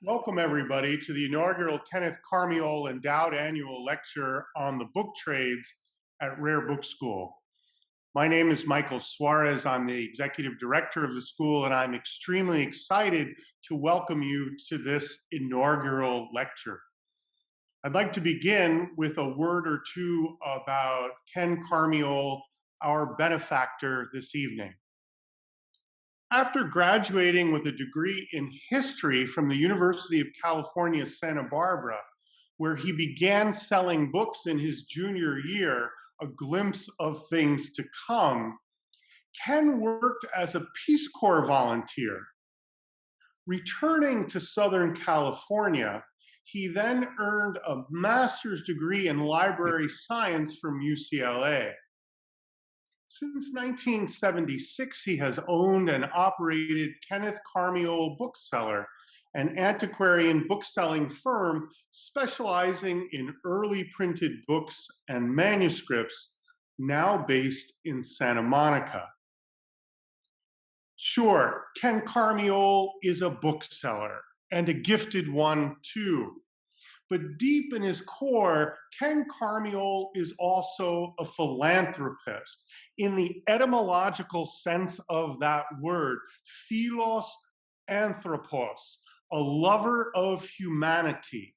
Welcome, everybody, to the inaugural Kenneth Karmiole Endowed Annual Lecture on the Book Trades at Rare Book School. My name is Michael Suarez. I'm the executive director of the school, and I'm extremely excited to welcome you to this inaugural lecture. I'd like to begin with a word or two about Ken Karmiole, our benefactor this evening. After graduating with a degree in history from the University of California, Santa Barbara, where he began selling books in his junior year, a glimpse of things to come, Ken worked as a Peace Corps volunteer. Returning to Southern California, he then earned a master's degree in library science from UCLA. Since 1976, he has owned and operated Kenneth Karmiole Bookseller, an antiquarian bookselling firm specializing in early printed books and manuscripts, now based in Santa Monica. Sure, Ken Karmiole is a bookseller, and a gifted one too. But deep in his core, Ken Karmiole is also a philanthropist in the etymological sense of that word, philos anthropos, a lover of humanity,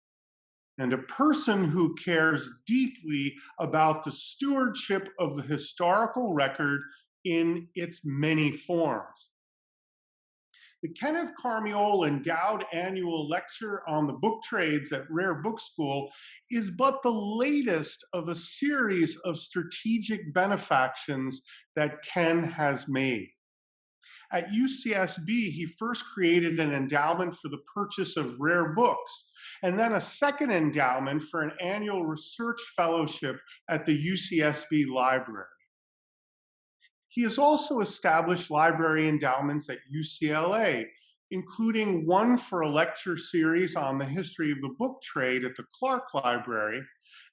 and a person who cares deeply about the stewardship of the historical record in its many forms. The Kenneth Karmiole Endowed Annual Lecture on the Book Trades at Rare Book School is but the latest of a series of strategic benefactions that Ken has made. At UCSB, he first created an endowment for the purchase of rare books, and then a second endowment for an annual research fellowship at the UCSB Library. He has also established library endowments at UCLA, including one for a lecture series on the history of the book trade at the Clark Library,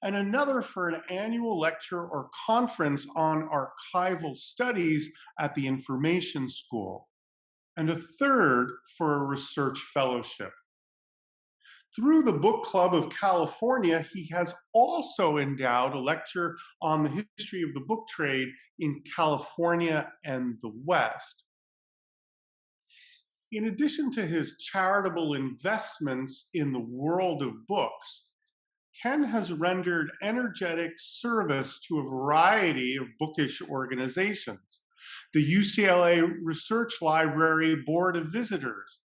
and another for an annual lecture or conference on archival studies at the Information School, and a third for a research fellowship. Through the Book Club of California, he has also endowed a lecture on the history of the book trade in California and the West. In addition to his charitable investments in the world of books, Ken has rendered energetic service to a variety of bookish organizations: the UCLA Research Library Board of Visitors,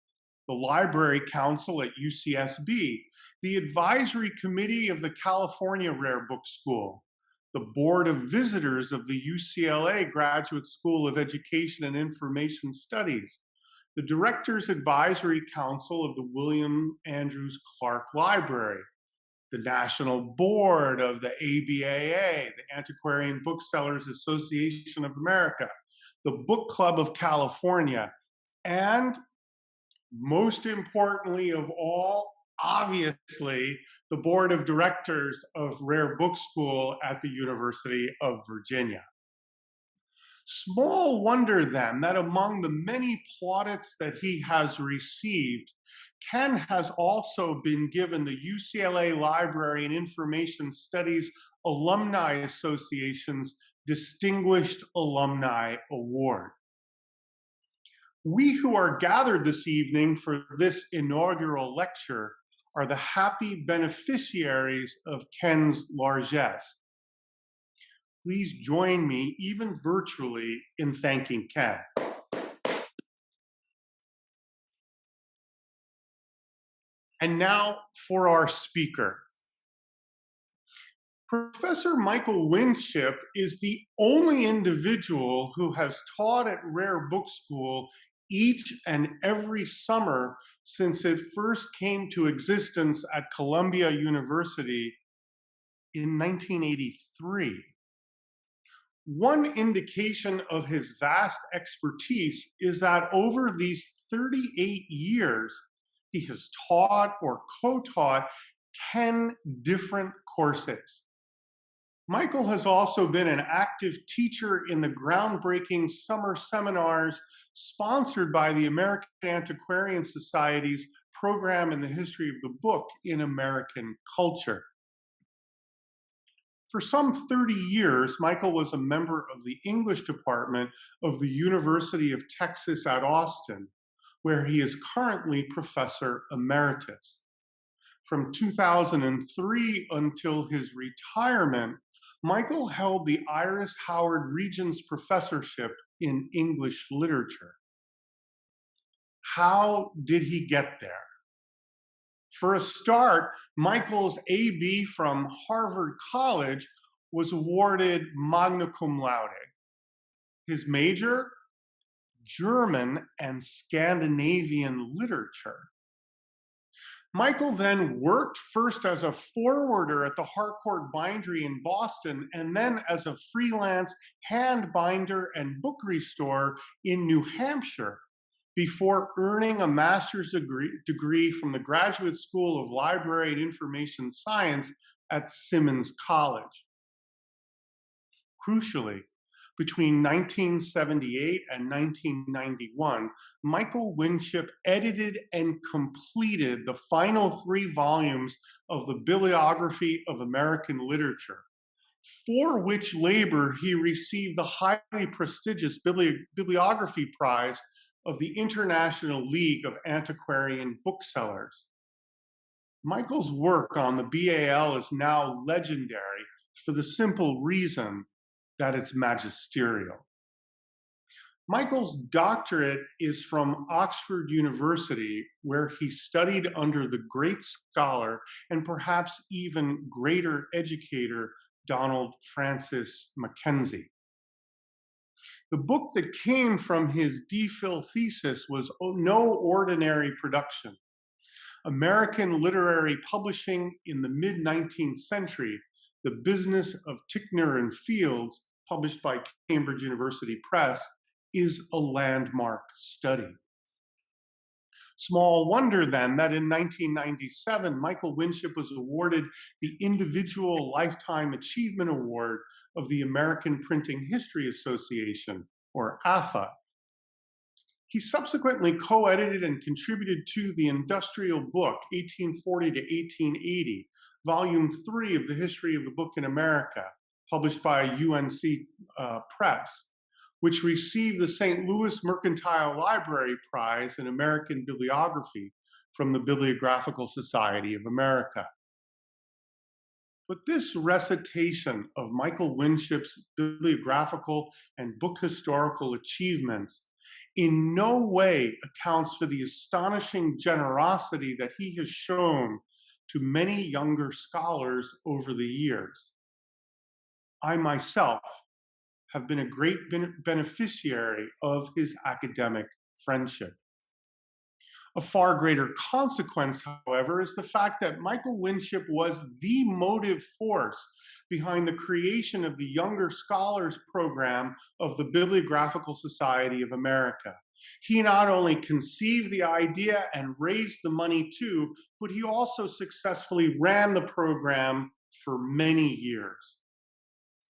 the Library Council at UCSB, the Advisory Committee of the California Rare Book School, the Board of Visitors of the UCLA Graduate School of Education and Information Studies, the Directors Advisory Council of the William Andrews Clark Library, the National Board of the ABAA, the Antiquarian Booksellers Association of America, the Book Club of California, and most importantly of all, obviously, the board of directors of Rare Book School at the University of Virginia. Small wonder then that among the many plaudits that he has received, Ken has also been given the UCLA Library and Information Studies Alumni Association's Distinguished Alumni Award. We who are gathered this evening for this inaugural lecture are the happy beneficiaries of Ken's largesse. Please join me, even virtually, in thanking Ken. And now for our speaker. Professor Michael Winship is the only individual who has taught at Rare Book School each and every summer since it first came to existence at Columbia University in 1983. One indication of his vast expertise is that over these 38 years, he has taught or co-taught 10 different courses. Michael has also been an active teacher in the groundbreaking summer seminars sponsored by the American Antiquarian Society's program in the history of the book in American culture. For some 30 years, Michael was a member of the English department of the University of Texas at Austin, where he is currently professor emeritus. From 2003 until his retirement, Michael held the Iris Howard Regents Professorship in English Literature. How did he get there? For a start, Michael's AB from Harvard College was awarded magna cum laude. His major, German and Scandinavian literature. Michael then worked first as a forwarder at the Harcourt Bindery in Boston, and then as a freelance hand binder and book restorer in New Hampshire, before earning a master's degree from the Graduate School of Library and Information Science at Simmons College. Crucially, between 1978 and 1991, Michael Winship edited and completed the final 3 volumes of the Bibliography of American Literature, for which labor he received the highly prestigious Bibliography Prize of the International League of Antiquarian Booksellers. Michael's work on the BAL is now legendary for the simple reason that it's magisterial. Michael's doctorate is from Oxford University, where he studied under the great scholar and perhaps even greater educator, Donald Francis Mackenzie. The book that came from his DPhil thesis was no ordinary production. American literary publishing in the mid-19th century, The Business of Ticknor and Fields, published by Cambridge University Press, is a landmark study. Small wonder then that in 1997, Michael Winship was awarded the Individual Lifetime Achievement Award of the American Printing History Association, or AFA. He subsequently co-edited and contributed to the industrial book, 1840 to 1880, Volume 3 of the History of the Book in America, published by UNC Press, which received the St. Louis Mercantile Library Prize in American Bibliography from the Bibliographical Society of America. But this recitation of Michael Winship's bibliographical and book historical achievements in no way accounts for the astonishing generosity that he has shown to many younger scholars over the years. I myself have been a great beneficiary of his academic friendship. A far greater consequence, however, is the fact that Michael Winship was the motive force behind the creation of the Younger Scholars Program of the Bibliographical Society of America. He not only conceived the idea and raised the money too, but he also successfully ran the program for many years.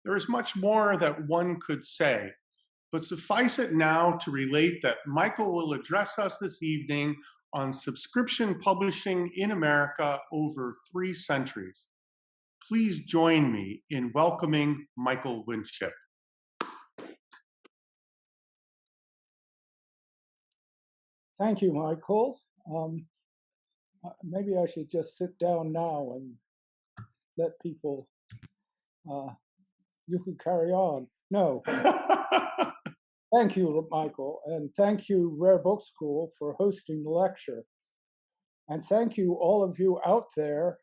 There is much more that one could say, but suffice it now to relate that Michael will address us this evening on subscription publishing in America over 3 centuries. Please join me in welcoming Michael Winship. Thank you, Michael. Maybe I should just sit down now and let people, you can carry on. No. Thank you, Michael, and thank you, Rare Book School, for hosting the lecture. And thank you, all of you out there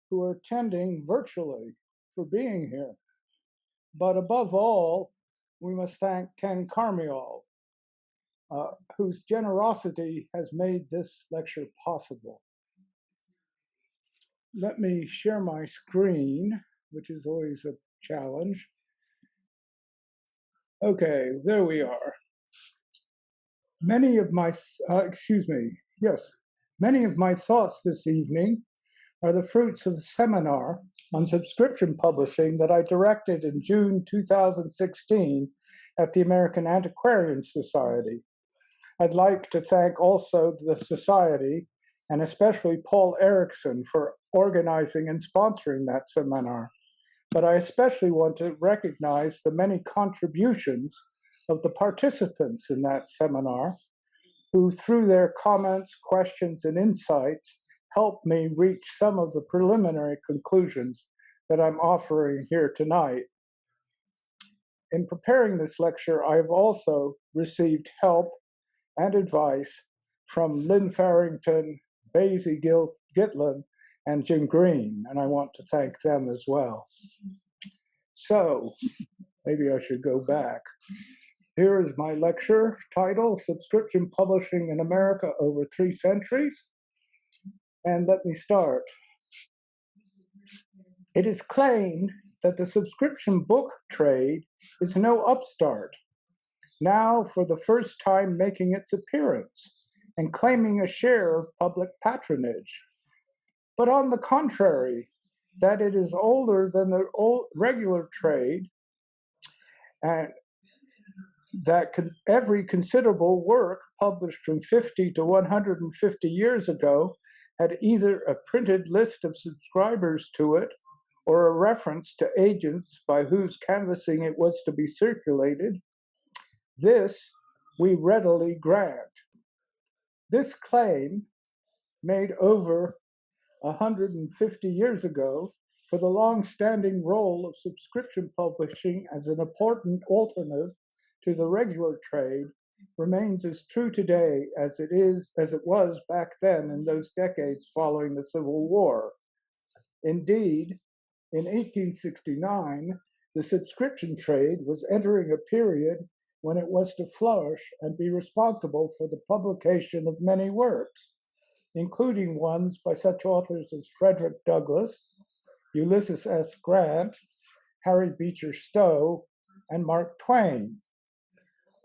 who are attending virtually, for being here. But above all, we must thank Ken Karmiole, whose generosity has made this lecture possible. Let me share my screen, which is always a challenge. Okay, there we are. Many of my thoughts this evening are the fruits of a seminar on subscription publishing that I directed in June 2016 at the American Antiquarian Society. I'd like to thank also the Society and especially Paul Erickson for organizing and sponsoring that seminar. But I especially want to recognize the many contributions of the participants in that seminar, who through their comments, questions, and insights helped me reach some of the preliminary conclusions that I'm offering here tonight. In preparing this lecture, I've also received help and advice from Lynn Farrington, Basie Gitlin, and Jim Green, and I want to thank them as well. So, maybe I should go back. Here is my lecture title, Subscription Publishing in America Over 3 Centuries. And let me start. It is claimed that the subscription book trade is no upstart, now for the first time making its appearance and claiming a share of public patronage. But on the contrary, that it is older than the regular trade, and that every considerable work published from 50 to 150 years ago had either a printed list of subscribers to it or a reference to agents by whose canvassing it was to be circulated. This we readily grant. This claim, made over 150 years ago, for the long-standing role of subscription publishing as an important alternative to the regular trade, remains as true today as it was back then in those decades following the Civil War. Indeed, in 1869, the subscription trade was entering a period when it was to flourish and be responsible for the publication of many works, including ones by such authors as Frederick Douglass, Ulysses S. Grant, Harry Beecher Stowe, and Mark Twain.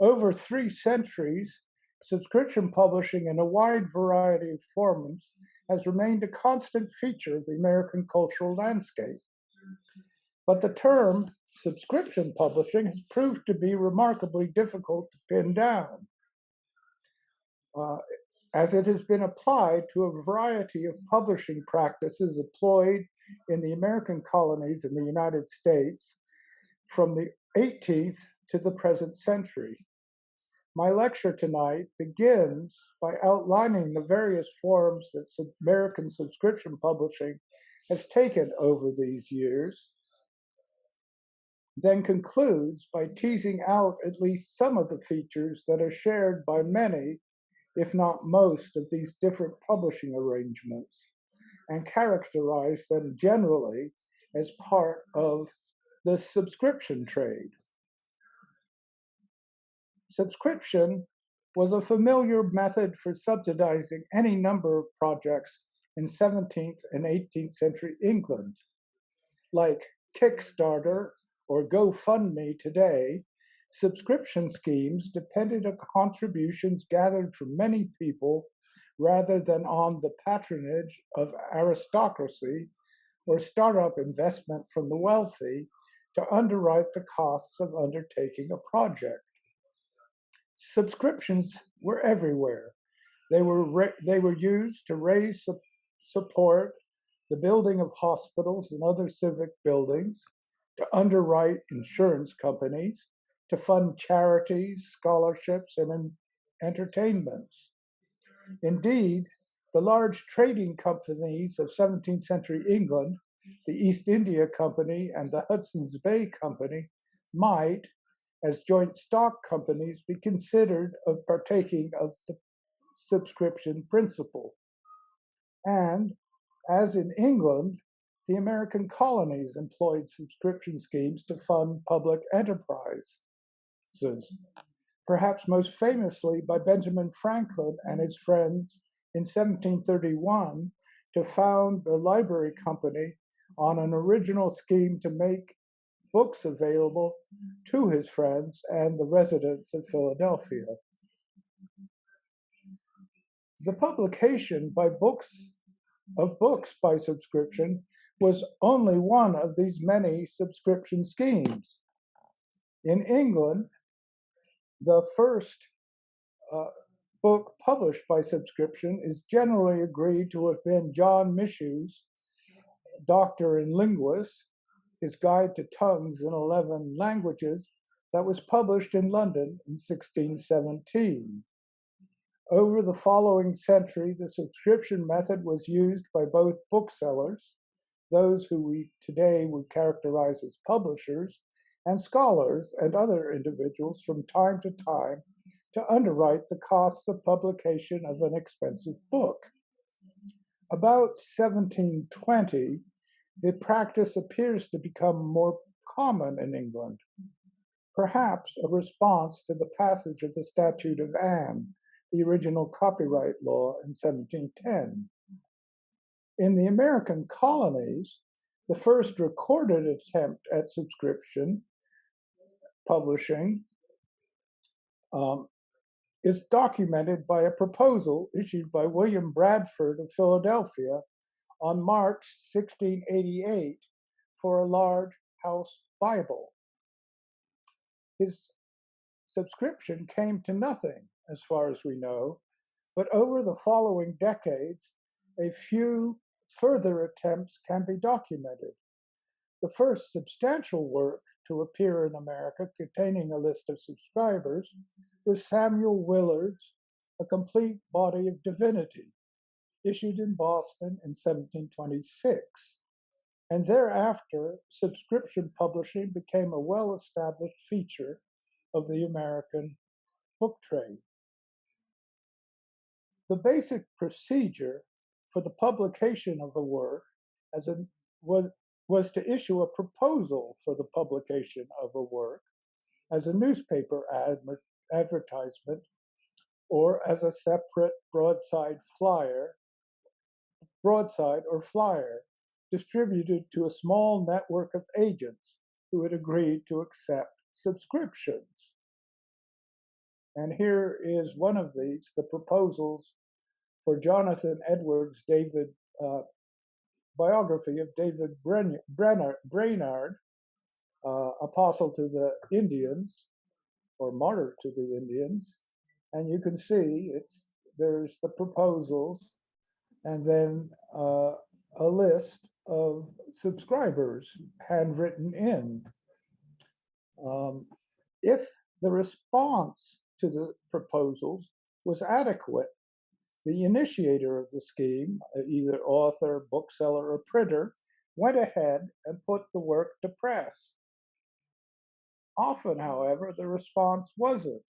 Over 3 centuries, subscription publishing in a wide variety of forms has remained a constant feature of the American cultural landscape. But the term subscription publishing has proved to be remarkably difficult to pin down, as it has been applied to a variety of publishing practices employed in the American colonies in the United States from the 18th to the present century. My lecture tonight begins by outlining the various forms that American subscription publishing has taken over these years, then concludes by teasing out at least some of the features that are shared by many, if not most, of these different publishing arrangements, and characterize them generally as part of the subscription trade. Subscription was a familiar method for subsidizing any number of projects in 17th and 18th century England, like Kickstarter or GoFundMe today. Subscription schemes depended on contributions gathered from many people rather than on the patronage of aristocracy or startup investment from the wealthy to underwrite the costs of undertaking a project. Subscriptions were everywhere. They were used to raise support the building of hospitals and other civic buildings, to underwrite insurance companies, to fund charities, scholarships, and entertainments. Indeed, the large trading companies of 17th century England, the East India Company and the Hudson's Bay Company, might, as joint stock companies, be considered of partaking of the subscription principle. And, as in England, the American colonies employed subscription schemes to fund public enterprises, perhaps most famously by Benjamin Franklin and his friends in 1731 to found the Library Company on an original scheme to make books available to his friends and the residents of Philadelphia. The publication of books by subscription was only one of these many subscription schemes. In England, the first book published by subscription is generally agreed to have been John Mishu's Doctor in Linguists, his Guide to Tongues in 11 Languages, that was published in London in 1617. Over the following century, the subscription method was used by both booksellers, those who we today would characterize as publishers, and scholars and other individuals from time to time to underwrite the costs of publication of an expensive book. About 1720, the practice appears to become more common in England, perhaps a response to the passage of the Statute of Anne, the original copyright law in 1710. In the American colonies, the first recorded attempt at subscription publishing is documented by a proposal issued by William Bradford of Philadelphia on March 1688 for a large house Bible. His subscription came to nothing, as far as we know, but over the following decades, a few further attempts can be documented. The first substantial work to appear in America containing a list of subscribers was Samuel Willard's A Complete Body of Divinity, issued in Boston in 1726. And thereafter, subscription publishing became a well-established feature of the American book trade. The basic procedure for the publication of a work was to issue a proposal for the publication of a work as a newspaper advertisement or as a separate broadside or flyer distributed to a small network of agents who had agreed to accept subscriptions. And here is one of these, the proposals for Jonathan Edwards' biography of David Brainerd, apostle to the Indians, or martyr to the Indians. And you can see there's the proposals, and then a list of subscribers handwritten in. If the response to the proposals was adequate, the initiator of the scheme, either author, bookseller, or printer, went ahead and put the work to press. Often, however, the response wasn't,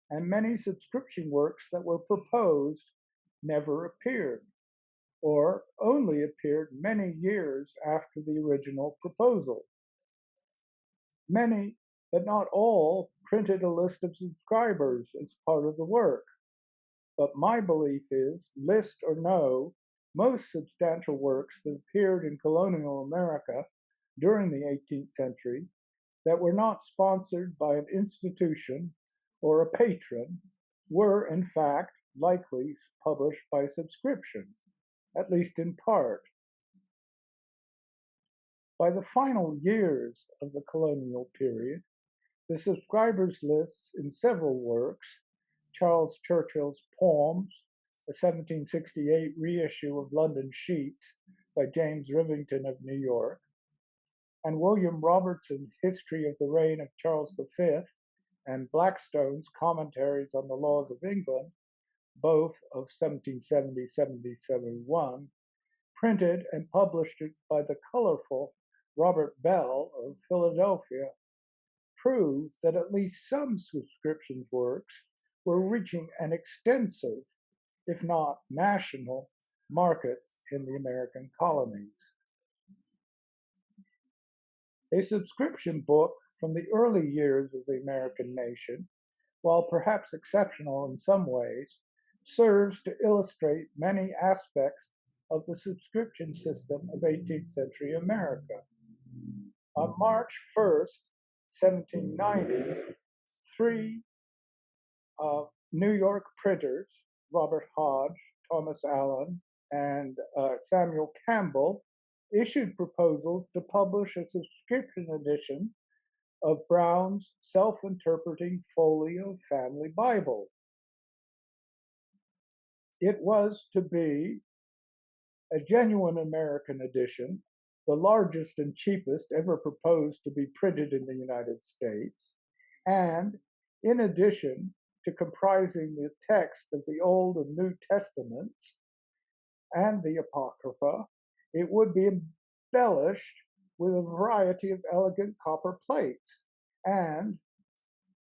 and many subscription works that were proposed never appeared, or only appeared many years after the original proposal. Many, but not all, printed a list of subscribers as part of the work. But my belief is, list or no, most substantial works that appeared in colonial America during the 18th century that were not sponsored by an institution or a patron were, in fact, likely published by subscription, at least in part. By the final years of the colonial period, the subscribers' lists in several works, Charles Churchill's Poems, a 1768 reissue of London Sheets by James Rivington of New York, and William Robertson's History of the Reign of Charles V, and Blackstone's Commentaries on the Laws of England, both of 1770-1771, printed and published by the colorful Robert Bell of Philadelphia, prove that at least some subscription works were reaching an extensive, if not national, market in the American colonies. A subscription book from the early years of the American nation, while perhaps exceptional in some ways, serves to illustrate many aspects of the subscription system of 18th century America. On March 1st, 1790, three New York printers, Robert Hodge, Thomas Allen, and Samuel Campbell, issued proposals to publish a subscription edition of Brown's self-interpreting Folio Family Bible. It was to be a genuine American edition, the largest and cheapest ever proposed to be printed in the United States, and in addition to comprising the text of the Old and New Testaments and the Apocrypha, it would be embellished with a variety of elegant copper plates and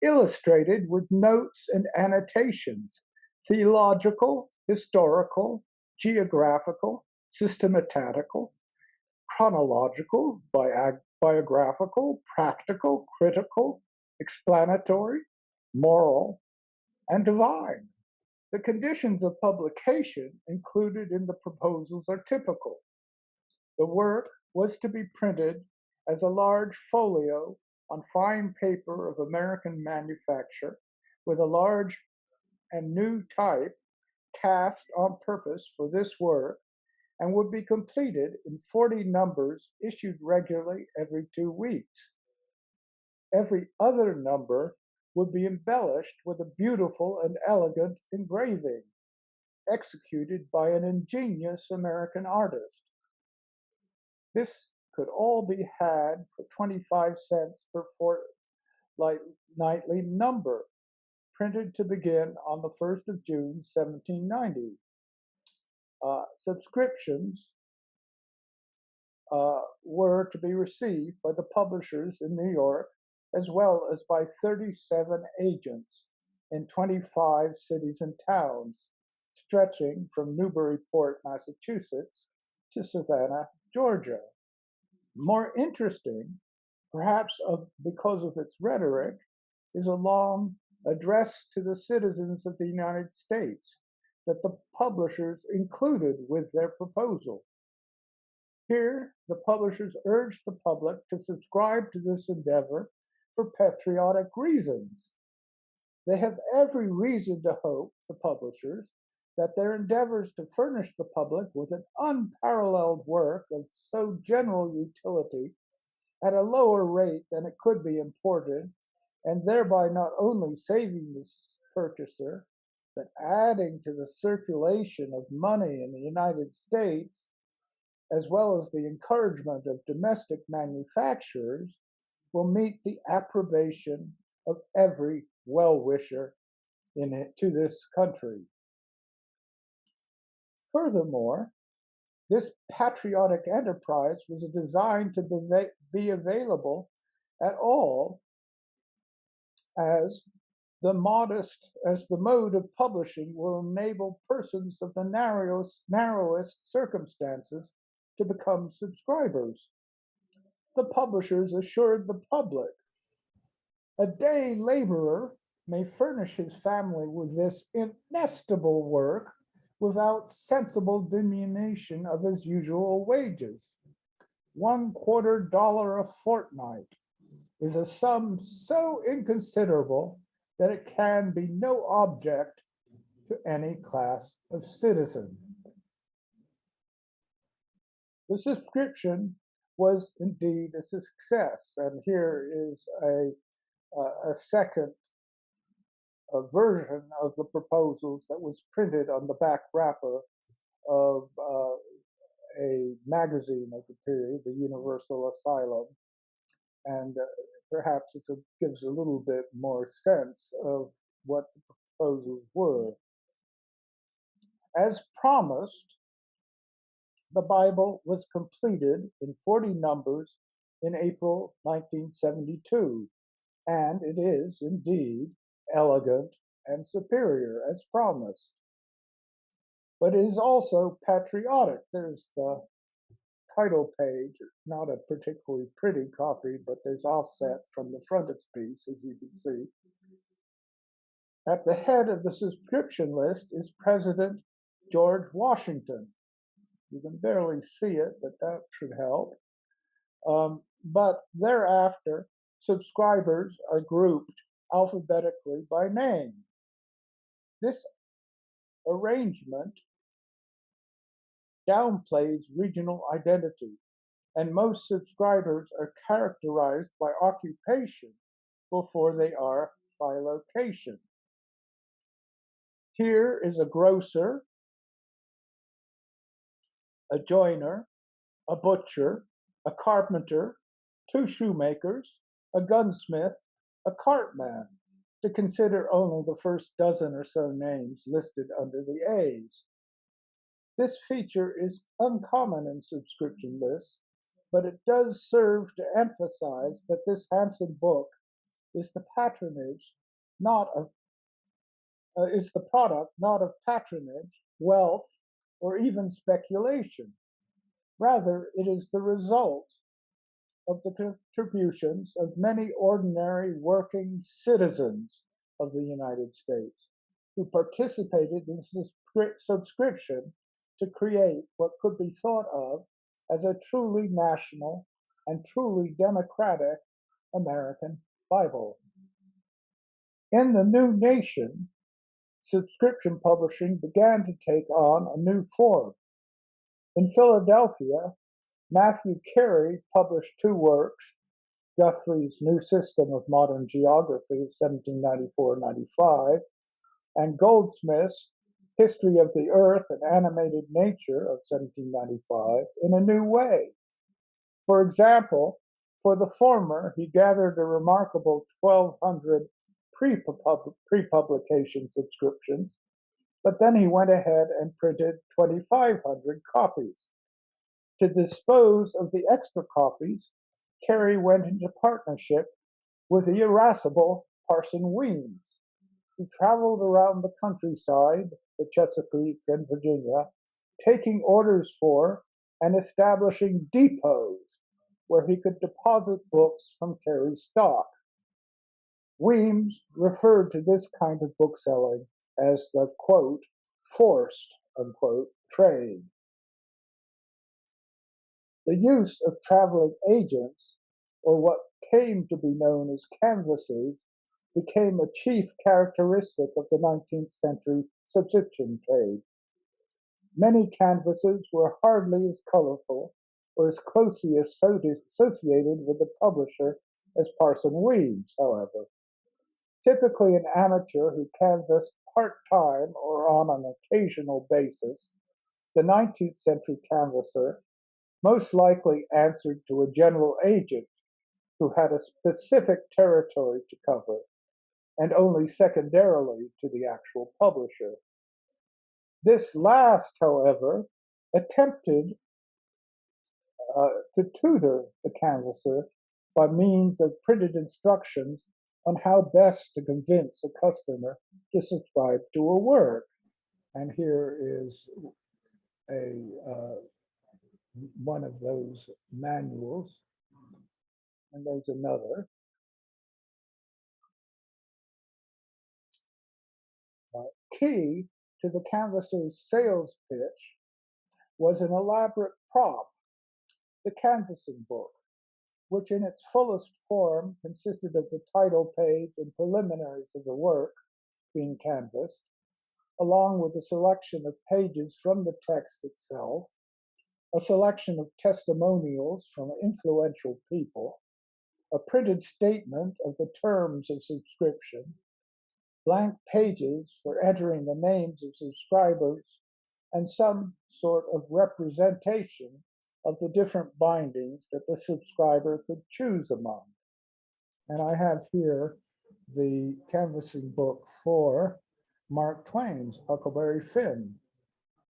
illustrated with notes and annotations, theological, historical, geographical, systematical, chronological, biographical, practical, critical, explanatory, moral, and divine. The conditions of publication included in the proposals are typical. The work was to be printed as a large folio on fine paper of American manufacture with a large and new type cast on purpose for this work and would be completed in 40 numbers issued regularly every 2 weeks. Every other number would be embellished with a beautiful and elegant engraving executed by an ingenious American artist. This could all be had for 25 cents per fortnightly number, printed to begin on the 1st of June, 1790. Subscriptions were to be received by the publishers in New York, as well as by 37 agents in 25 cities and towns, stretching from Newburyport, Massachusetts, to Savannah, Georgia. More interesting, perhaps because of its rhetoric, is a long address to the citizens of the United States that the publishers included with their proposal. Here, the publishers urged the public to subscribe to this endeavor for patriotic reasons. They have every reason to hope, the publishers, that their endeavors to furnish the public with an unparalleled work of so general utility at a lower rate than it could be imported, and thereby not only saving the purchaser, but adding to the circulation of money in the United States, as well as the encouragement of domestic manufacturers, will meet the approbation of every well-wisher to this country. Furthermore, this patriotic enterprise was designed to be available at all as the mode of publishing will enable persons of the narrowest circumstances to become subscribers. The publishers assured the public a day laborer may furnish his family with this inestimable work without sensible diminution of his usual wages. $0.25 a fortnight is a sum so inconsiderable that it can be no object to any class of citizen. The subscription was indeed a success, and here is a second version of the proposals that was printed on the back wrapper of a magazine of the period, the Universal Asylum, and perhaps it gives a little bit more sense of what the proposals were. As promised, the Bible was completed in 40 numbers in April 1972, and it is indeed elegant and superior as promised. But it is also patriotic. There's the title page, not a particularly pretty copy, but there's offset from the frontispiece, as you can see. At the head of the subscription list is President George Washington. You can barely see it, but that should help. But thereafter, subscribers are grouped alphabetically by name. This arrangement downplays regional identity, and most subscribers are characterized by occupation before they are by location. Here is a grocer a joiner, a butcher, a carpenter, two shoemakers, a gunsmith, a cartman, to consider only the first dozen or so names listed under the A's. This feature is uncommon in subscription lists, but it does serve to emphasize that this handsome book is the patronage, not of is the product not of patronage, wealth, or even speculation. Rather, it is the result of the contributions of many ordinary working citizens of the United States who participated in this subscription to create what could be thought of as a truly national and truly democratic American Bible. In the new nation, subscription publishing began to take on a new form. In Philadelphia, Matthew Carey published two works, Guthrie's New System of Modern Geography of 1794-95, and Goldsmith's History of the Earth and Animated Nature of 1795, in a new way. For example, for the former, he gathered a remarkable 1,200 pre-publication subscriptions, but then he went ahead and printed 2,500 copies. To dispose of the extra copies, Carey went into partnership with the irascible Parson Weems, who traveled around the countryside, the Chesapeake and Virginia, taking orders for and establishing depots where he could deposit books from Carey's stock. Weems referred to this kind of bookselling as the, quote, forced, unquote, trade. The use of traveling agents, or what came to be known as canvassers, became a chief characteristic of the 19th century subscription trade. Many canvassers were hardly as colorful or as closely associated with the publisher as Parson Weems, however. Typically an amateur who canvassed part-time or on an occasional basis, the 19th century canvasser most likely answered to a general agent who had a specific territory to cover, and only secondarily to the actual publisher. This last, however, attempted to tutor the canvasser by means of printed instructions on how best to convince a customer to subscribe to a work. And here is one of those manuals, and there's another. Key to the canvasser's sales pitch was an elaborate prop, the canvassing book, which in its fullest form consisted of the title page and preliminaries of the work being canvassed, along with a selection of pages from the text itself, a selection of testimonials from influential people, a printed statement of the terms of subscription, blank pages for entering the names of subscribers, and some sort of representation of the different bindings that the subscriber could choose among. And I have here the canvassing book for Mark Twain's Huckleberry Finn.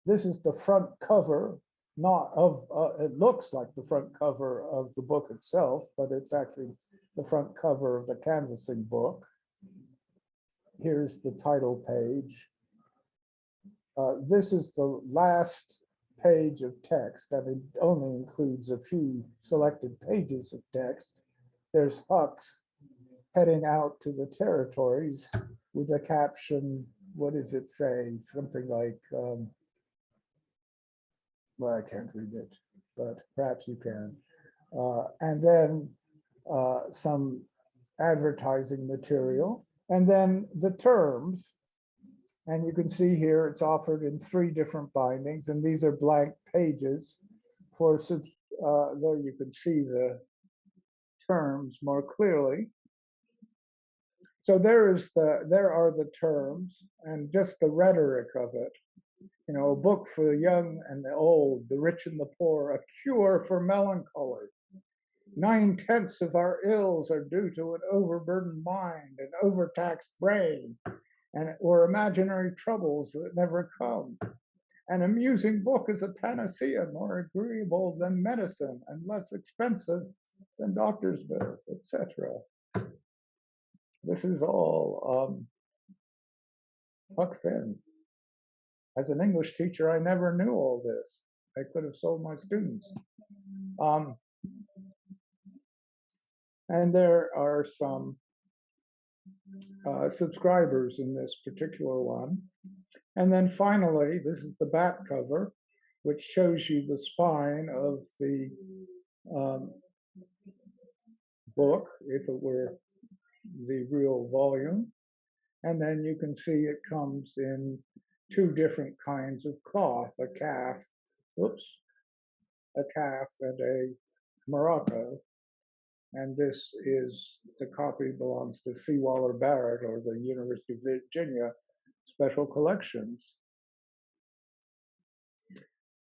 This is the front cover, not of, it looks like the front cover of the book itself, but it's actually the front cover of the canvassing book. Here's the title page. This is the last page of text, and it only includes a few selected pages of text. There's Hucks heading out to the territories with a caption, what does it say? Something like, well, I can't read it, but perhaps you can. And then some advertising material, and then the terms. And you can see here it's offered in 3 different bindings, and these are blank pages for, there you can see the terms more clearly. So there are the terms and just the rhetoric of it. A book for the young and the old, the rich and the poor, a cure for melancholy. 9/10 of our ills are due to an overburdened mind, an overtaxed brain, or imaginary troubles that never come. An amusing book is a panacea, more agreeable than medicine and less expensive than doctor's bills, etc. This is all Huck Finn. As an English teacher, I never knew all this. I could have sold my students. And there are some subscribers in this particular one. And then finally, this is the back cover, which shows you the spine of the book, if it were the real volume. And then you can see it comes in two different kinds of cloth, a calf and a Morocco. And this is, the copy belongs to C. Waller Barrett, or the University of Virginia Special Collections.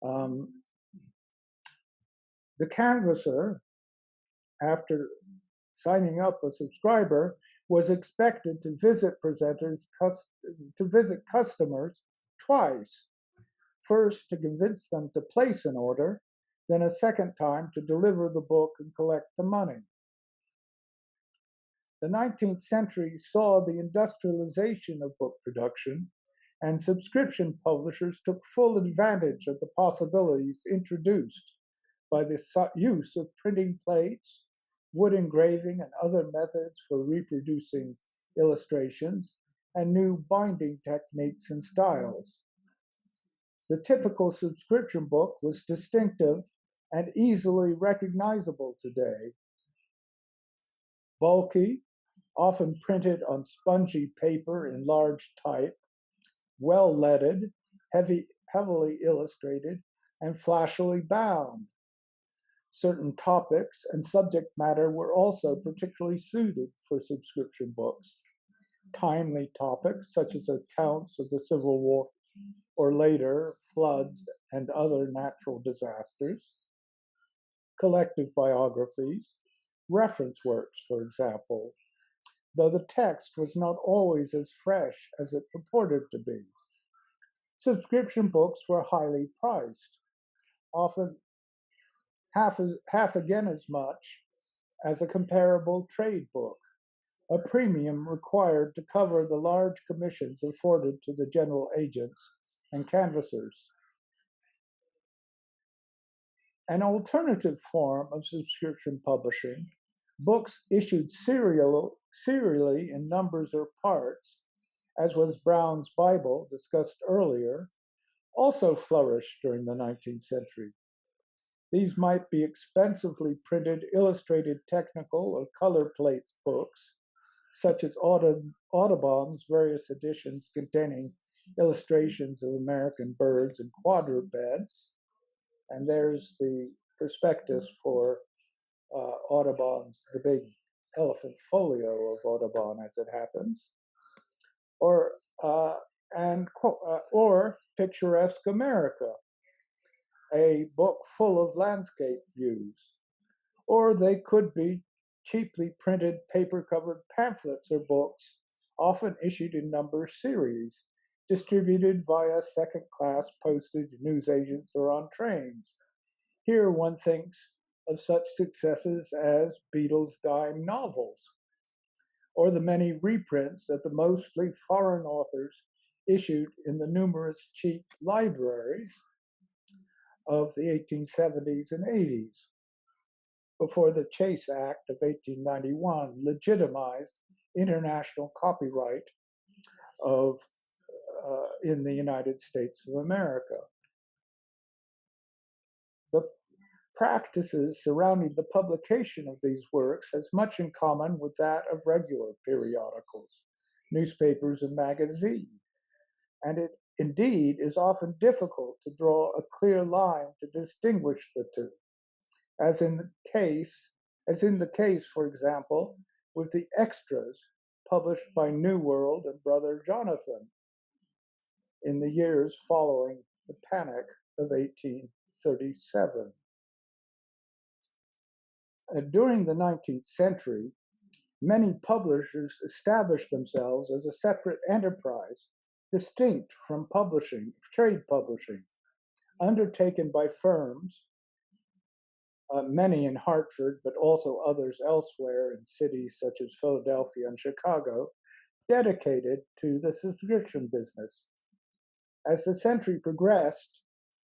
The canvasser, after signing up a subscriber, was expected to visit customers twice. First, to convince them to place an order, then a second time to deliver the book and collect the money. The 19th century saw the industrialization of book production, and subscription publishers took full advantage of the possibilities introduced by the use of printing plates, wood engraving, and other methods for reproducing illustrations, and new binding techniques and styles. The typical subscription book was distinctive and easily recognizable today. Bulky, often printed on spongy paper in large type, well-leaded, heavily illustrated, and flashily bound. Certain topics and subject matter were also particularly suited for subscription books. Timely topics, such as accounts of the Civil War or later floods and other natural disasters, collective biographies, reference works, for example, though the text was not always as fresh as it purported to be. Subscription books were highly priced, often half again as much as a comparable trade book, a premium required to cover the large commissions afforded to the general agents and canvassers. An alternative form of subscription publishing, books issued serially in numbers or parts, as was Brown's Bible, discussed earlier, also flourished during the 19th century. These might be expensively printed, illustrated technical or color plate books, such as Audubon's various editions containing illustrations of American birds and quadrupeds. And there's the prospectus for Audubon's, the big elephant folio of Audubon, as it happens, or Picturesque America, a book full of landscape views. Or they could be cheaply printed paper-covered pamphlets or books, often issued in number series, distributed via second-class postage newsagents or on trains. Here one thinks of such successes as Beatles' dime novels, or the many reprints that the mostly foreign authors issued in the numerous cheap libraries of the 1870s and 80s, before the Chase Act of 1891 legitimized international copyright in the United States of America. The practices surrounding the publication of these works has much in common with that of regular periodicals, newspapers, and magazines, and it indeed is often difficult to draw a clear line to distinguish the two, as in the case, for example, with the extras published by New World and Brother Jonathan. in the years following the Panic of 1837. During the 19th century, many publishers established themselves as a separate enterprise, distinct from publishing, trade publishing, undertaken by firms, many in Hartford, but also others elsewhere in cities such as Philadelphia and Chicago, dedicated to the subscription business. As the century progressed,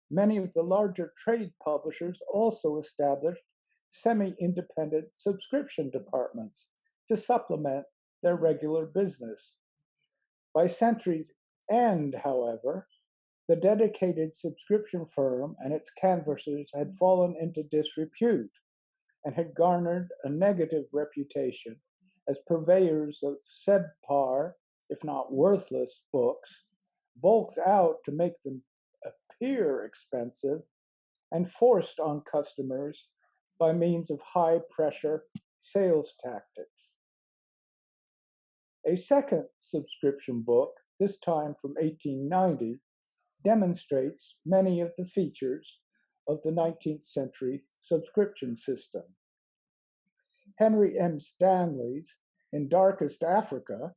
many of the larger trade publishers also established semi-independent subscription departments to supplement their regular business. By century's end, however, the dedicated subscription firm and its canvassers had fallen into disrepute and had garnered a negative reputation as purveyors of subpar, if not worthless, books, bulked out to make them appear expensive and forced on customers by means of high pressure sales tactics. A second subscription book, this time from 1890, demonstrates many of the features of the 19th century subscription system. Henry M. Stanley's In Darkest Africa,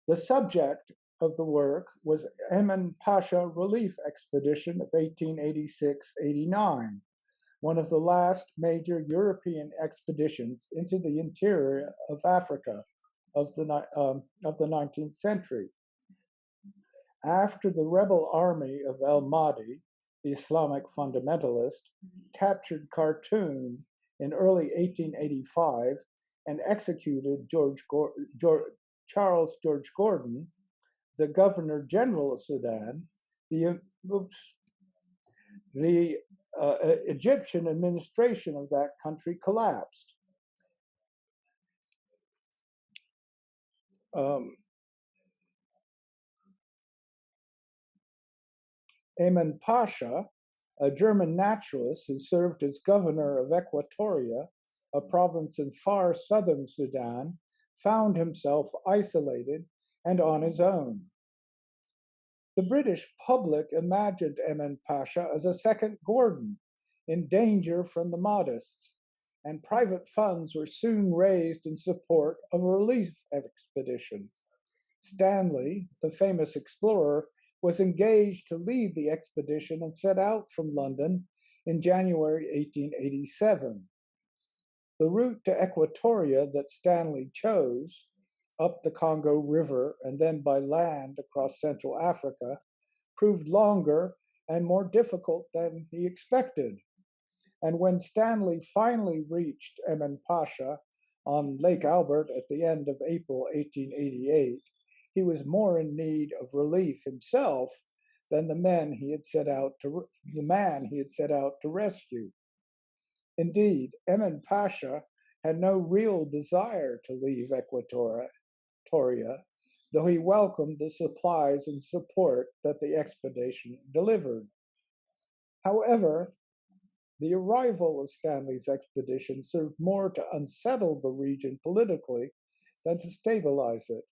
the subject of the work was Emin Pasha Relief Expedition of 1886-89, one of the last major European expeditions into the interior of Africa of the 19th century. After the rebel army of El Mahdi, the Islamic fundamentalist, captured Khartoum in early 1885 and executed Charles George Gordon, the Governor General of Sudan, the Egyptian administration of that country collapsed. Emin Pasha, a German naturalist who served as governor of Equatoria, a province in far southern Sudan, found himself isolated and on his own. The British public imagined Emin Pasha as a second Gordon, in danger from the Mahdists, and private funds were soon raised in support of a relief expedition. Stanley, the famous explorer, was engaged to lead the expedition and set out from London in January 1887. The route to Equatoria that Stanley chose, up the Congo River and then by land across Central Africa, proved longer and more difficult than he expected. And when Stanley finally reached Emin Pasha on Lake Albert at the end of April 1888, he was more in need of relief himself than the man he had set out to rescue. Indeed, Emin Pasha had no real desire to leave Equatoria, though he welcomed the supplies and support that the expedition delivered. However, the arrival of Stanley's expedition served more to unsettle the region politically than to stabilize it,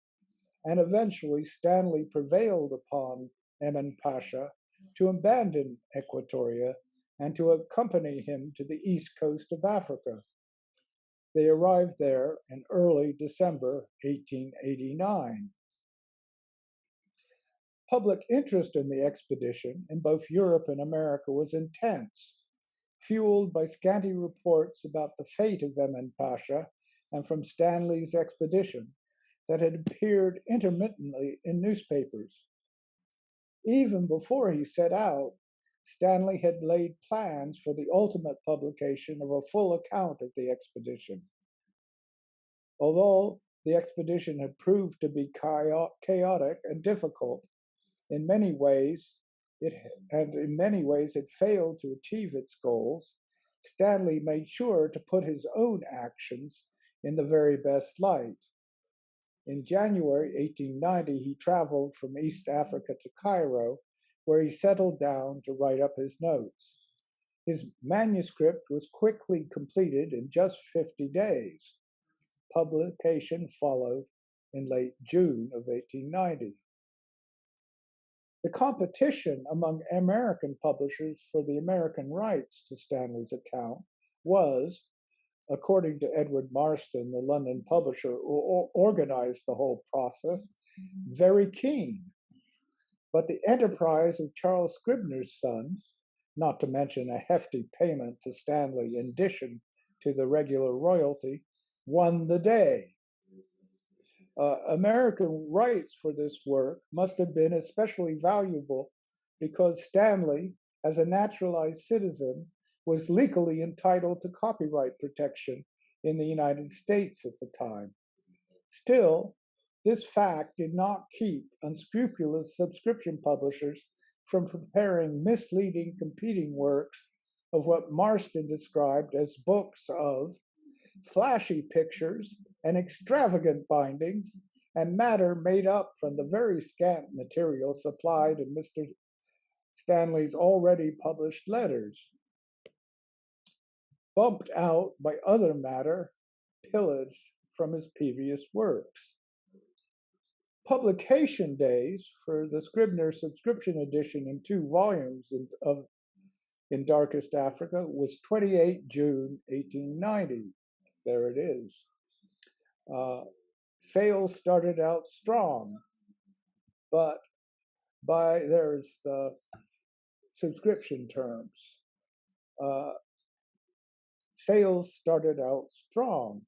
and eventually Stanley prevailed upon Emin Pasha to abandon Equatoria and to accompany him to the east coast of Africa. They arrived there in early December 1889. Public interest in the expedition in both Europe and America was intense, fueled by scanty reports about the fate of Emin Pasha and from Stanley's expedition that had appeared intermittently in newspapers. Even before he set out, Stanley had laid plans for the ultimate publication of a full account of the expedition. Although the expedition had proved to be chaotic and difficult, in many ways it failed to achieve its goals, Stanley made sure to put his own actions in the very best light. In January 1890, he traveled from East Africa to Cairo, where he settled down to write up his notes. His manuscript was quickly completed in just 50 days. Publication followed in late June of 1890. The competition among American publishers for the American rights to Stanley's account was, according to Edward Marston, the London publisher who organized the whole process, very keen. But the enterprise of Charles Scribner's son, not to mention a hefty payment to Stanley in addition to the regular royalty, won the day. American rights for this work must have been especially valuable because Stanley, as a naturalized citizen, was legally entitled to copyright protection in the United States at the time. Still, this fact did not keep unscrupulous subscription publishers from preparing misleading competing works of what Marston described as books of flashy pictures and extravagant bindings, and matter made up from the very scant material supplied in Mr. Stanley's already published letters, bumped out by other matter pillaged from his previous works. Publication days for the Scribner subscription edition in 2 volumes in Darkest Africa was 28 June 1890. There it is. Sales started out strong, but there's the subscription terms. Sales started out strong,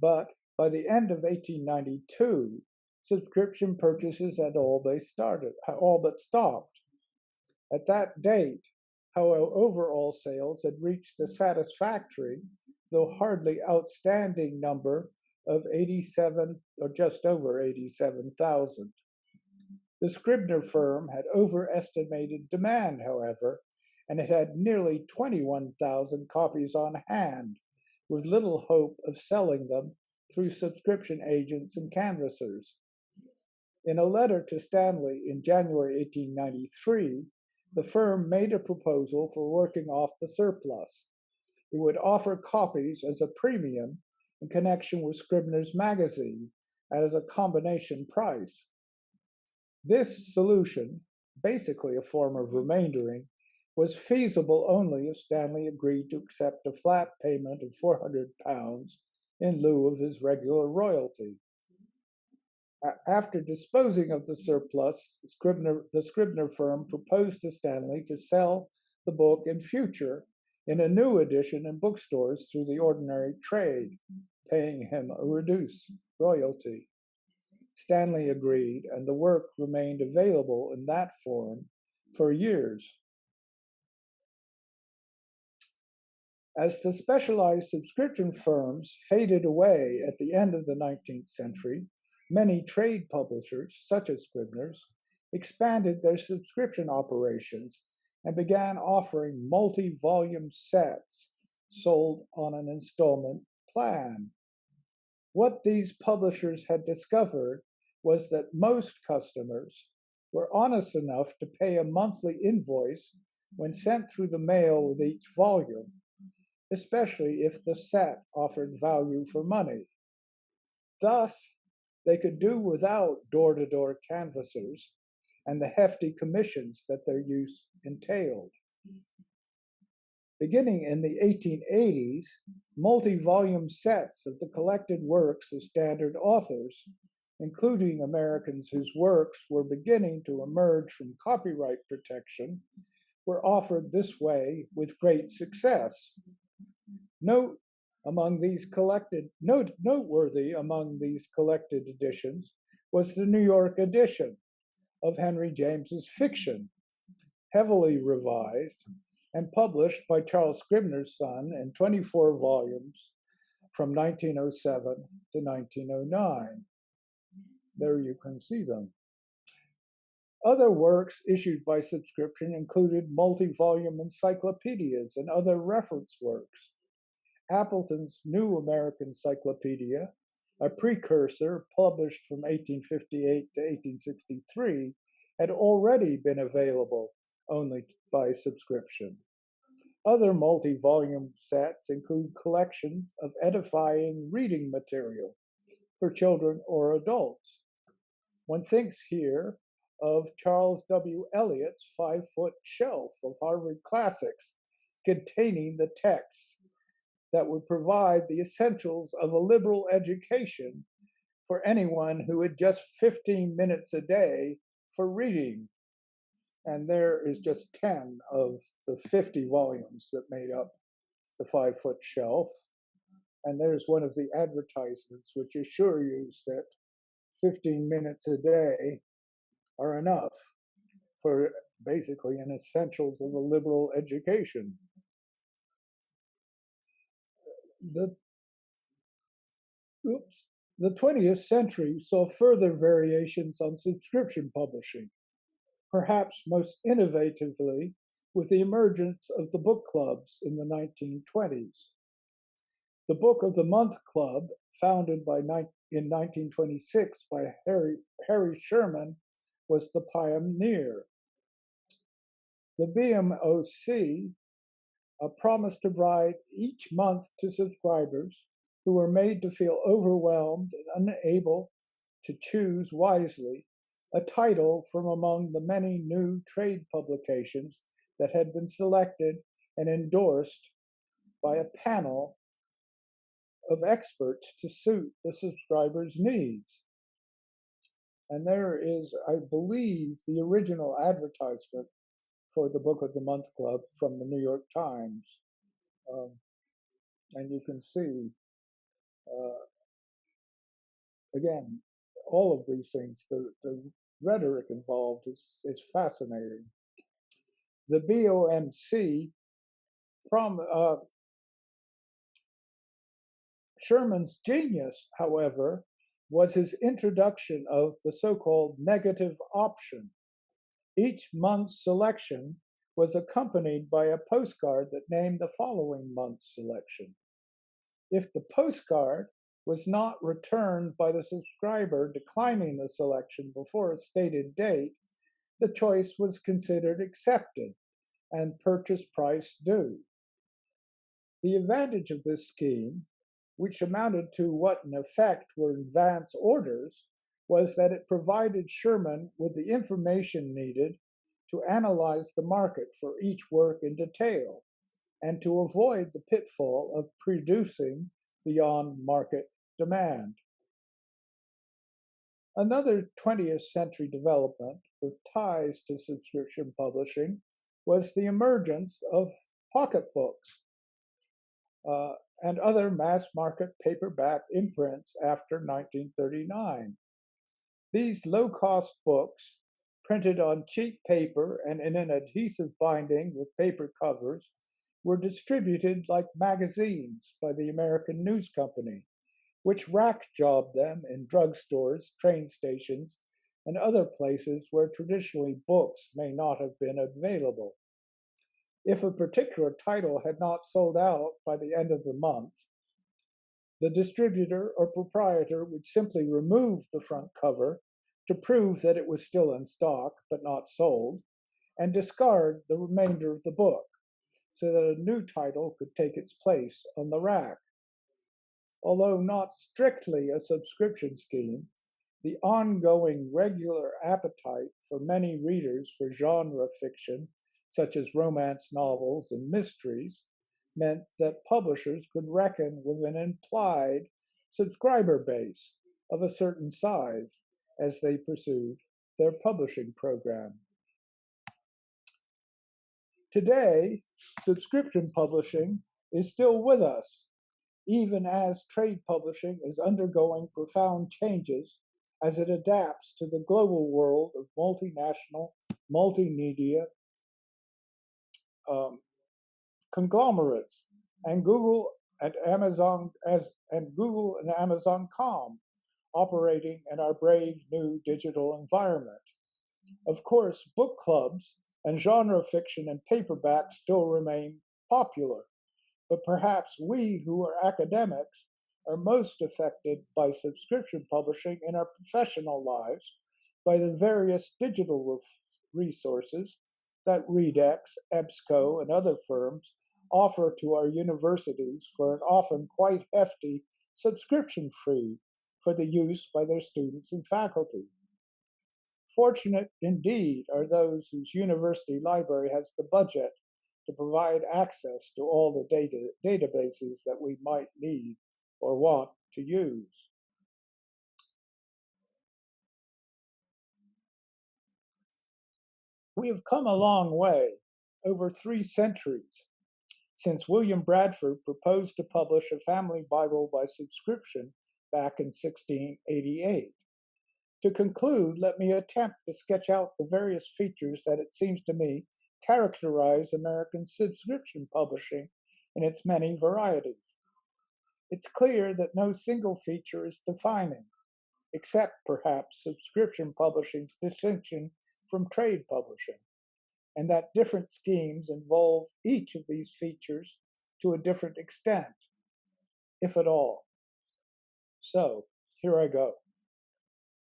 but by the end of 1892, subscription purchases had all but stopped. At that date, however, overall sales had reached the satisfactory, though hardly outstanding number of 87 or just over 87,000. The Scribner firm had overestimated demand, however, and it had nearly 21,000 copies on hand, with little hope of selling them through subscription agents and canvassers. In a letter to Stanley in January 1893, the firm made a proposal for working off the surplus. It would offer copies as a premium in connection with Scribner's magazine as a combination price. This solution, basically a form of remaindering, was feasible only if Stanley agreed to accept a flat payment of £400 in lieu of his regular royalty. After disposing of the surplus, the Scribner firm proposed to Stanley to sell the book in future in a new edition in bookstores through the ordinary trade, paying him a reduced royalty. Stanley agreed, and the work remained available in that form for years. As the specialized subscription firms faded away at the end of the 19th century, many trade publishers, such as Scribner's, expanded their subscription operations and began offering multi-volume sets sold on an installment plan. What these publishers had discovered was that most customers were honest enough to pay a monthly invoice when sent through the mail with each volume, especially if the set offered value for money. Thus, they could do without door-to-door canvassers and the hefty commissions that their use entailed. Beginning in the 1880s, multi-volume sets of the collected works of standard authors, including Americans whose works were beginning to emerge from copyright protection, were offered this way with great success. Noteworthy among these collected editions was the New York edition of Henry James's fiction, heavily revised and published by Charles Scribner's son in 24 volumes from 1907 to 1909. There you can see them. Other works issued by subscription included multi-volume encyclopedias and other reference works. Appleton's New American Cyclopedia, a precursor published from 1858 to 1863, had already been available only by subscription. Other multi-volume sets include collections of edifying reading material for children or adults. One thinks here of Charles W. Eliot's 5-foot shelf of Harvard classics containing the texts that would provide the essentials of a liberal education for anyone who had just 15 minutes a day for reading. And there is just 10 of the 50 volumes that made up the 5-foot shelf. And there's one of the advertisements which assure you that 15 minutes a day are enough for basically an essentials of a liberal education. The 20th century saw further variations on subscription publishing, perhaps most innovatively with the emergence of the book clubs in the 1920s. The Book of the Month Club, founded in 1926 by Harry Sherman, was the pioneer. The BMOC promised to provide each month to subscribers who were made to feel overwhelmed and unable to choose wisely a title from among the many new trade publications that had been selected and endorsed by a panel of experts to suit the subscribers' needs. And there is, I believe, the original advertisement for the Book of the Month Club from the New York Times. And you can see, again, all of these things, the rhetoric involved is fascinating. The BOMC, from Sherman's genius, however, was his introduction of the so-called negative option. Each month's selection was accompanied by a postcard that named the following month's selection. If the postcard was not returned by the subscriber declining the selection before a stated date, the choice was considered accepted and purchase price due. The advantage of this scheme, which amounted to what in effect were advance orders, was that it provided Sherman with the information needed to analyze the market for each work in detail and to avoid the pitfall of producing beyond market demand. Another 20th century development with ties to subscription publishing was the emergence of pocketbooks and other mass market paperback imprints after 1939. These low-cost books, printed on cheap paper and in an adhesive binding with paper covers, were distributed like magazines by the American News Company, which rack-jobbed them in drugstores, train stations, and other places where traditionally books may not have been available. If a particular title had not sold out by the end of the month, the distributor or proprietor would simply remove the front cover to prove that it was still in stock but not sold, and discard the remainder of the book so that a new title could take its place on the rack. Although not strictly a subscription scheme, the ongoing regular appetite for many readers for genre fiction, such as romance novels and mysteries, meant that publishers could reckon with an implied subscriber base of a certain size as they pursued their publishing program. Today, subscription publishing is still with us, even as trade publishing is undergoing profound changes as it adapts to the global world of multinational, multimedia conglomerates and Google and Amazon.com operating in our brave new digital environment. Of course, book clubs and genre fiction and paperback still remain popular, but perhaps we who are academics are most affected by subscription publishing in our professional lives by the various digital resources that Redex, EBSCO, and other firms offer to our universities for an often quite hefty subscription fee for the use by their students and faculty. Fortunate indeed are those whose university library has the budget to provide access to all the databases that we might need or want to use. We have come a long way, over 3 centuries, since William Bradford proposed to publish a family Bible by subscription back in 1688. To conclude, let me attempt to sketch out the various features that it seems to me characterize American subscription publishing in its many varieties. It's clear that no single feature is defining, except perhaps subscription publishing's distinction from trade publishing, and that different schemes involve each of these features to a different extent, if at all. So, here I go.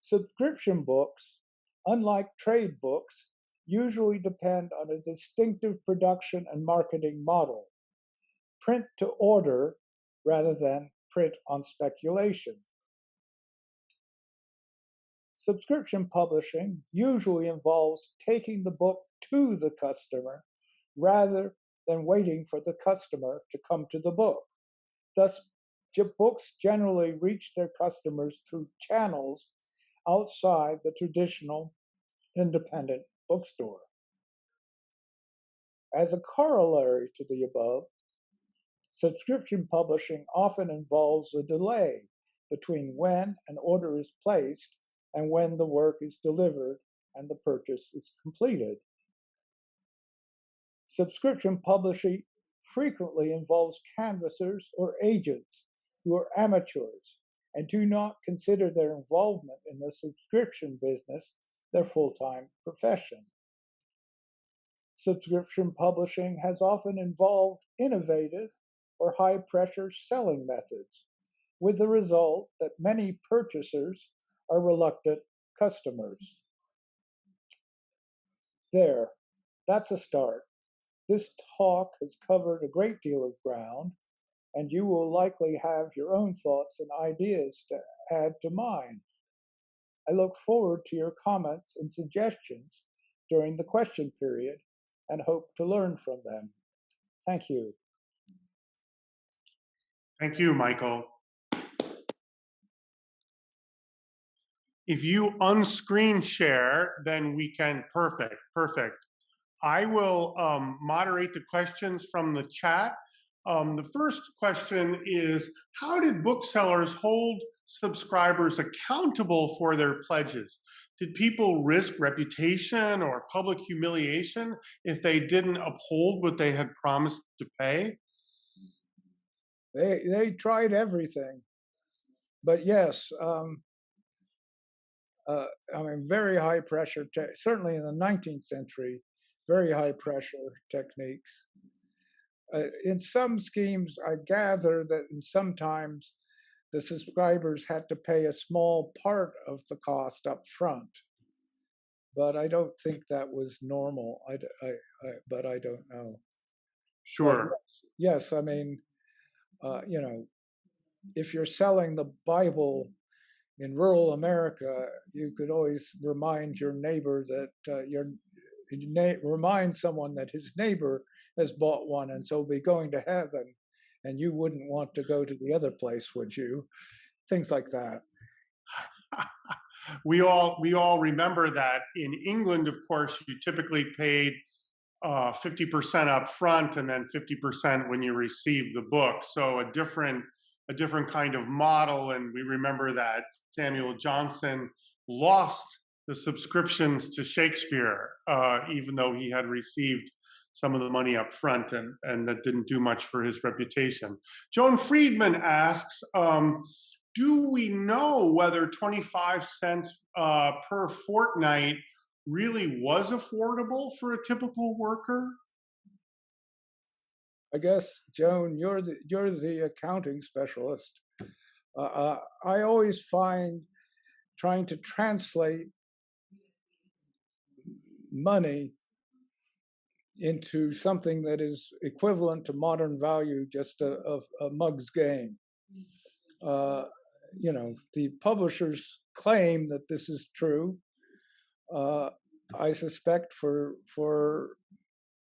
Subscription books, unlike trade books, usually depend on a distinctive production and marketing model, print to order rather than print on speculation. Subscription publishing usually involves taking the book to the customer rather than waiting for the customer to come to the book. Thus, books generally reach their customers through channels outside the traditional independent bookstore. As a corollary to the above, subscription publishing often involves a delay between when an order is placed and when the work is delivered and the purchase is completed. Subscription publishing frequently involves canvassers or agents who are amateurs and do not consider their involvement in the subscription business their full-time profession. Subscription publishing has often involved innovative or high-pressure selling methods, with the result that many purchasers are reluctant customers. There, that's a start. This talk has covered a great deal of ground, and you will likely have your own thoughts and ideas to add to mine. I look forward to your comments and suggestions during the question period and hope to learn from them. Thank you. Thank you, Michael. If you unscreen share, then we can, perfect. I will moderate the questions from the chat. The first question is, how did booksellers hold subscribers accountable for their pledges? Did people risk reputation or public humiliation if they didn't uphold what they had promised to pay? They tried everything, but yes, very high pressure, certainly in the 19th century, very high pressure techniques. In some schemes, I gather that sometimes the subscribers had to pay a small part of the cost up front, but I don't think that was normal. But I don't know. Sure. But yes, I mean, if you're selling the Bible in rural America, you could always remind your neighbor that remind someone that his neighbor has bought one and so be going to heaven, and you wouldn't want to go to the other place, would you? Things like that. We all remember that in England, of course, you typically paid 50% up front and then 50% when you receive the book. So a different kind of model. And we remember that Samuel Johnson lost the subscriptions to Shakespeare, even though he had received some of the money up front, and that didn't do much for his reputation. Joan Friedman asks, do we know whether 25 cents per fortnight really was affordable for a typical worker? I guess, Joan, you're the accounting specialist. I always find trying to translate money into something that is equivalent to modern value just a mug's game. The publishers claim that this is true. uh, I suspect for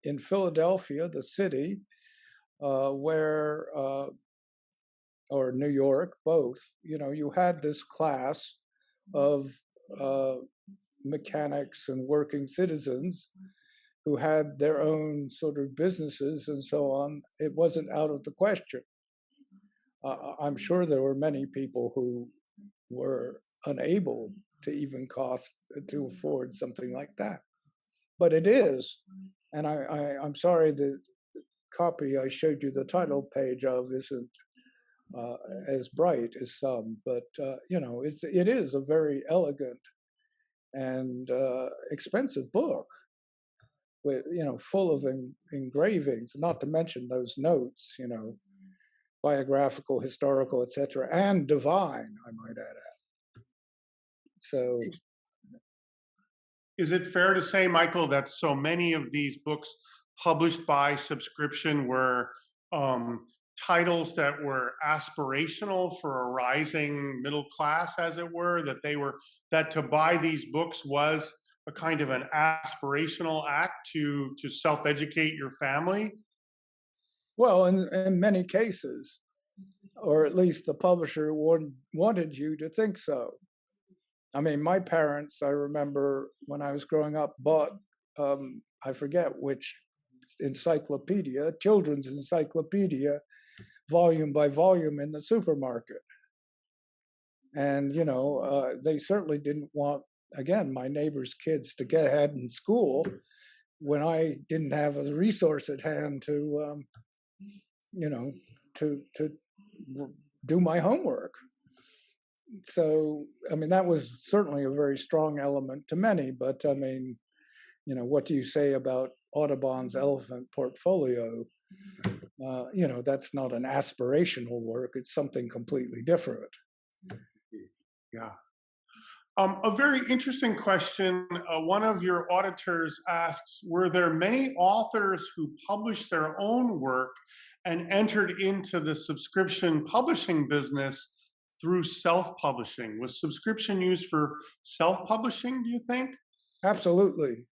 in Philadelphia, the city, where or New York, both, you had this class of uh, mechanics and working citizens who had their own sort of businesses and so on. It wasn't out of the question. I'm sure there were many people who were unable to even cost to afford something like that. But it is, and I'm sorry the copy I showed you the title page of isn't uh, as bright as some, but it is a very elegant and expensive book with full of engravings, not to mention those notes, biographical, historical, etc., and divine, I might add. So Is it fair to say, Michael, that so many of these books published by subscription were um, titles that were aspirational for a rising middle class, as it were, that to buy these books was a kind of an aspirational act to self-educate your family? well, in many cases, or at least the publisher wanted you to think so. I mean, my parents, I remember when I was growing up, bought, I forget which encyclopedia, children's encyclopedia, volume by volume in the supermarket. And, they certainly didn't want, again, my neighbor's kids to get ahead in school when I didn't have a resource at hand you know, to do my homework. So, I mean, that was certainly a very strong element to many. But I mean, what do you say about Audubon's elephant portfolio? That's not an aspirational work. It's something completely different. Yeah. A very interesting question. One of your auditors asks, were there many authors who published their own work and entered into the subscription publishing business through self-publishing? Was subscription used for self-publishing, do you think? Absolutely,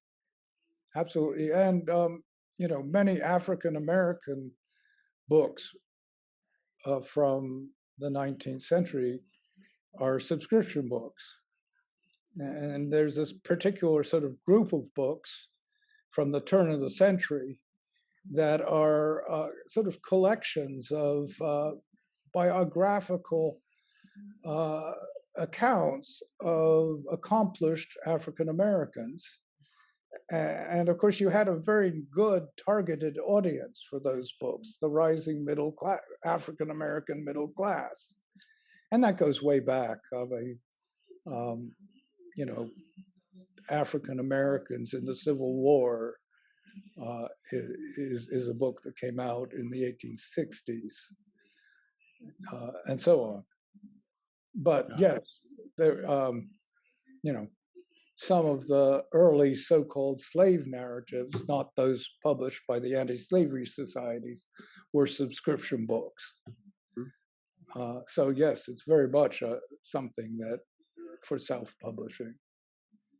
absolutely, and many African American books from the 19th century are subscription books. And there's this particular sort of group of books from the turn of the century that are sort of collections of biographical uh, accounts of accomplished African Americans. And of course, you had a very good targeted audience for those books, the rising middle class, African American middle class. And that goes way back. I mean, um, you know, African Americans in the Civil War is a book that came out in the 1860s, and so on. But yes, there, some of the early so-called slave narratives, not those published by the anti-slavery societies, were subscription books. So yes, it's very much something that for self-publishing.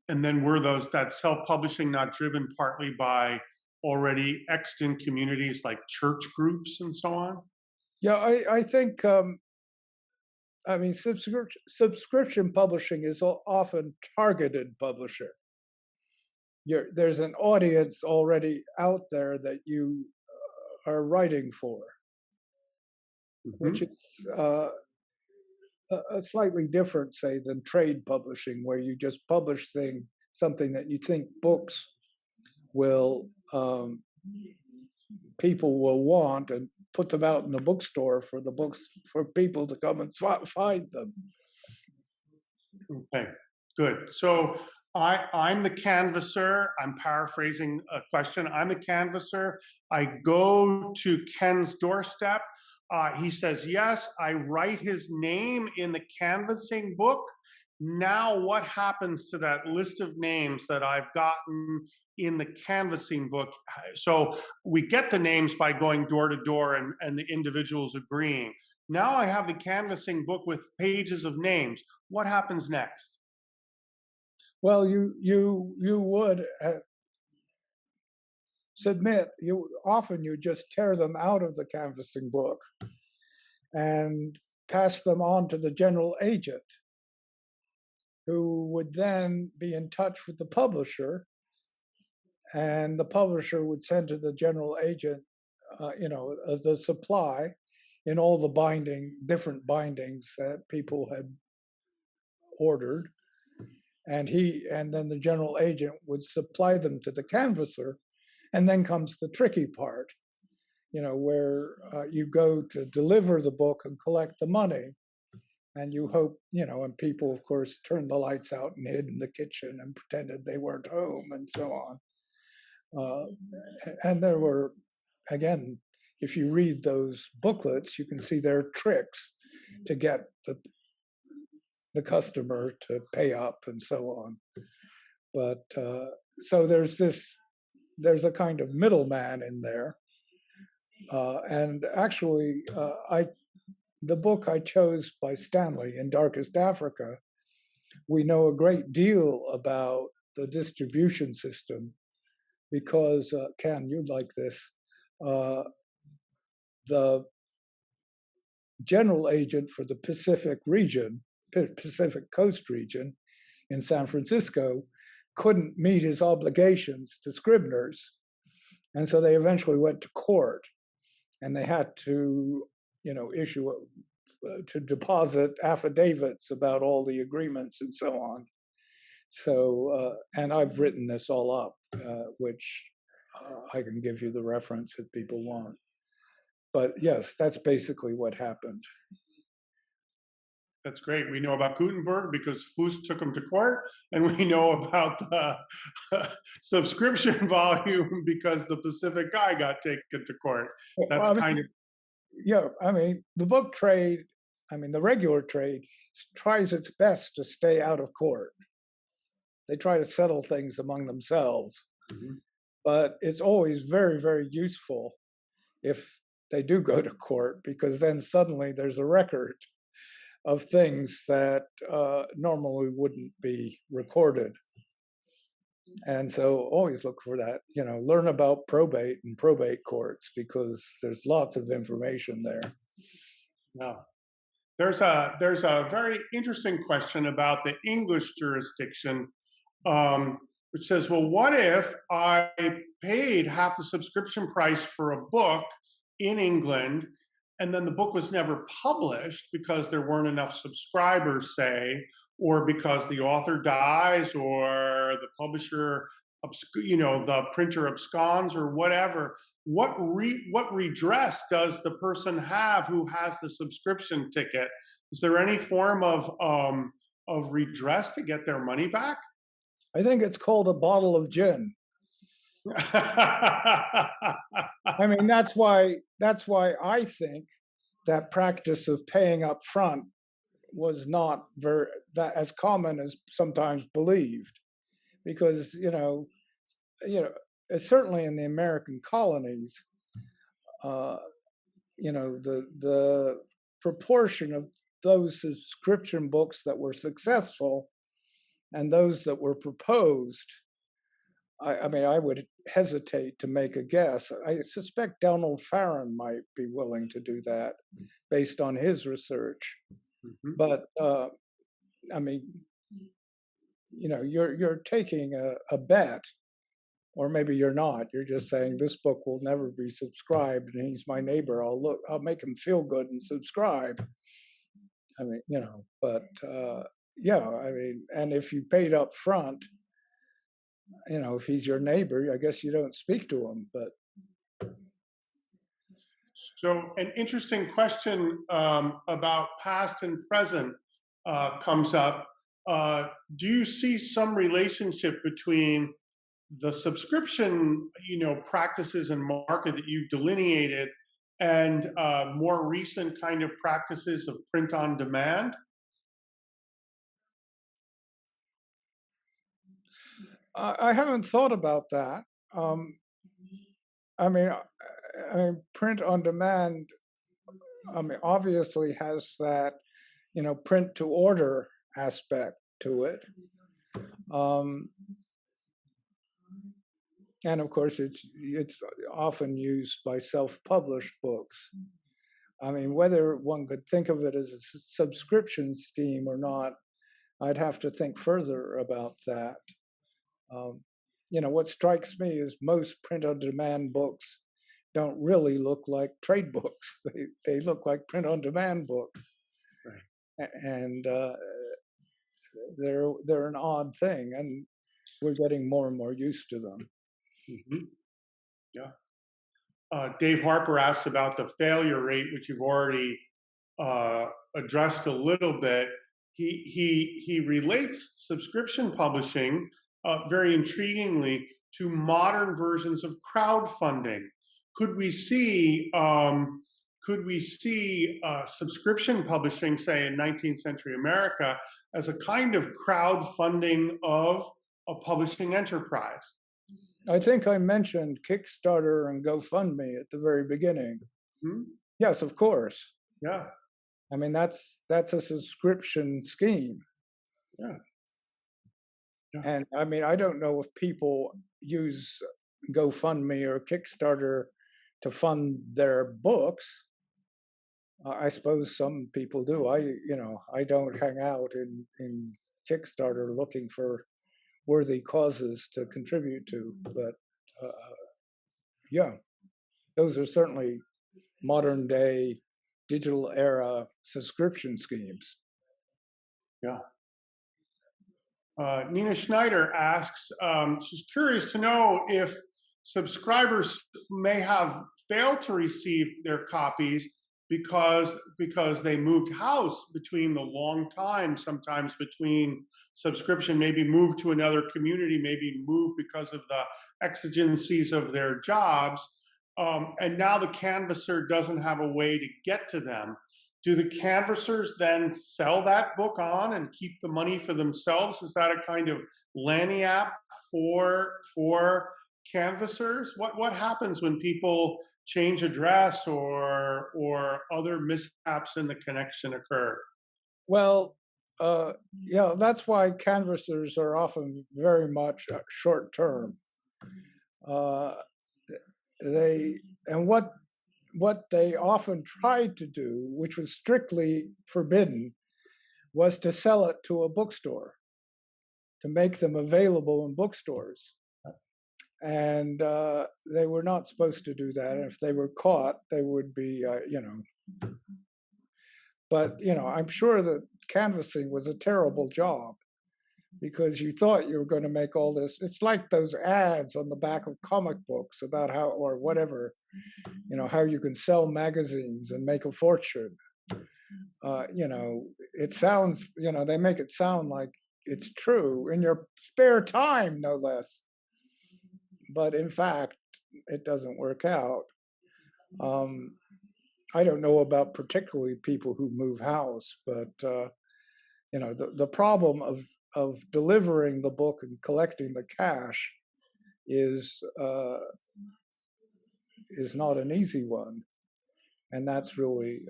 And then were that self-publishing not driven partly by already extant communities like church groups and so on? Yeah, I think I mean subscription publishing is often targeted publishing. There's an audience already out there that you are writing for, which is a slightly different, say, than trade publishing, where you just publish something that you think books will people will want and put them out in the bookstore for people to come and find them. Okay, good. So I'm the canvasser. I'm paraphrasing a question. I'm the canvasser. I go to Ken's doorstep. He says, yes, I write his name in the canvassing book. Now what happens to that list of names that I've gotten in the canvassing book? So we get the names by going door to door and the individuals agreeing. Now I have the canvassing book with pages of names. What happens next? Well, you would submit. You just tear them out of the canvassing book and pass them on to the general agent, who would then be in touch with the publisher, and the publisher would send to the general agent, the supply in all the different bindings that people had ordered, and then the general agent would supply them to the canvasser, and then comes the tricky part, where you go to deliver the book and collect the money, and you hope, and people, of course, turned the lights out and hid in the kitchen and pretended they weren't home and so on. And there were, again, if you read those booklets, you can see there are tricks to get the customer to pay up and so on. But so there's a kind of middleman in there. And actually, the book I chose by Stanley, In Darkest Africa, we know a great deal about the distribution system because, Ken, you'd like this, the general agent for the Pacific Coast region in San Francisco couldn't meet his obligations to Scribners. And so they eventually went to court, and they had to, to deposit affidavits about all the agreements and so on. So, and I've written this all up, which I can give you the reference if people want. But yes, that's basically what happened. That's great. We know about Gutenberg because Foust took him to court, and we know about the subscription volume because the Pacific guy got taken to court. That's kind of... Yeah, I mean, the book trade, the regular trade tries its best to stay out of court. They try to settle things among themselves. Mm-hmm. But it's always very, very useful if they do go to court, because then suddenly there's a record of things that normally wouldn't be recorded. And so always look for that, learn about probate and probate courts, because there's lots of information there. Wow. There's a very interesting question about the English jurisdiction, which says, well, what if I paid half the subscription price for a book in England, and then the book was never published because there weren't enough subscribers, say, or because the author dies, or the publisher, the printer absconds, or whatever? What redress does the person have who has the subscription ticket? Is there any form of redress to get their money back? I think it's called a bottle of gin. That's why I think that practice of paying up front was not as common as sometimes believed, because certainly in the American colonies, the proportion of those subscription books that were successful and those that were proposed, I would hesitate to make a guess. I suspect Donald Farron might be willing to do that based on his research. Mm-hmm. But you're taking a bet, or maybe you're not. You're just saying this book will never be subscribed, and he's my neighbor. I'll make him feel good and subscribe. And if you paid up front, if he's your neighbor, I guess you don't speak to him. But so an interesting question about past and present comes up. Do you see some relationship between the subscription, practices and market that you've delineated, and more recent kind of practices of print on demand? I haven't thought about that. Print on demand, obviously has that, print to order aspect to it. Um, and of course, it's often used by self-published books. I mean, whether one could think of it as a subscription scheme or not, I'd have to think further about that. Um, what strikes me is most print-on-demand books don't really look like trade books. They look like print-on-demand books, Right. And they're an odd thing, and we're getting more and more used to them. Mm-hmm. Yeah. Dave Harper asks about the failure rate, which you've already uh, addressed a little bit. He relates subscription publishing very intriguingly to modern versions of crowdfunding. Could we see subscription publishing, say in 19th century America, as a kind of crowdfunding of a publishing enterprise? I think I mentioned Kickstarter and GoFundMe at the very beginning. Hmm? Yes, of course. Yeah, I mean, that's a subscription scheme. yeah, yeah. And I mean, I don't know if people use GoFundMe or Kickstarter to fund their books. I suppose some people do. I don't hang out in Kickstarter looking for worthy causes to contribute to, but yeah, those are certainly modern day digital era subscription schemes. Yeah. Nina Schneider asks, she's curious to know if subscribers may have failed to receive their copies because they moved house between the long time, sometimes between subscription, maybe moved to another community, maybe moved because of the exigencies of their jobs, and now the canvasser doesn't have a way to get to them. Do the canvassers then sell that book on and keep the money for themselves? Is that a kind of lagniappe for canvassers? What happens when people change address or other mishaps in the connection occur? Well, yeah, that's why canvassers are often very much short term. Uh, they and what they often tried to do, which was strictly forbidden, was to sell it to a bookstore, to make them available in bookstores. And they were not supposed to do that. And if they were caught, they would be, But I'm sure that canvassing was a terrible job because you thought you were going to make all this. It's like those ads on the back of comic books about how, or whatever, how you can sell magazines and make a fortune. It sounds, they make it sound like it's true in your spare time, no less. But in fact, it doesn't work out. I don't know about particularly people who move house, but the problem of delivering the book and collecting the cash is not an easy one, and that's really.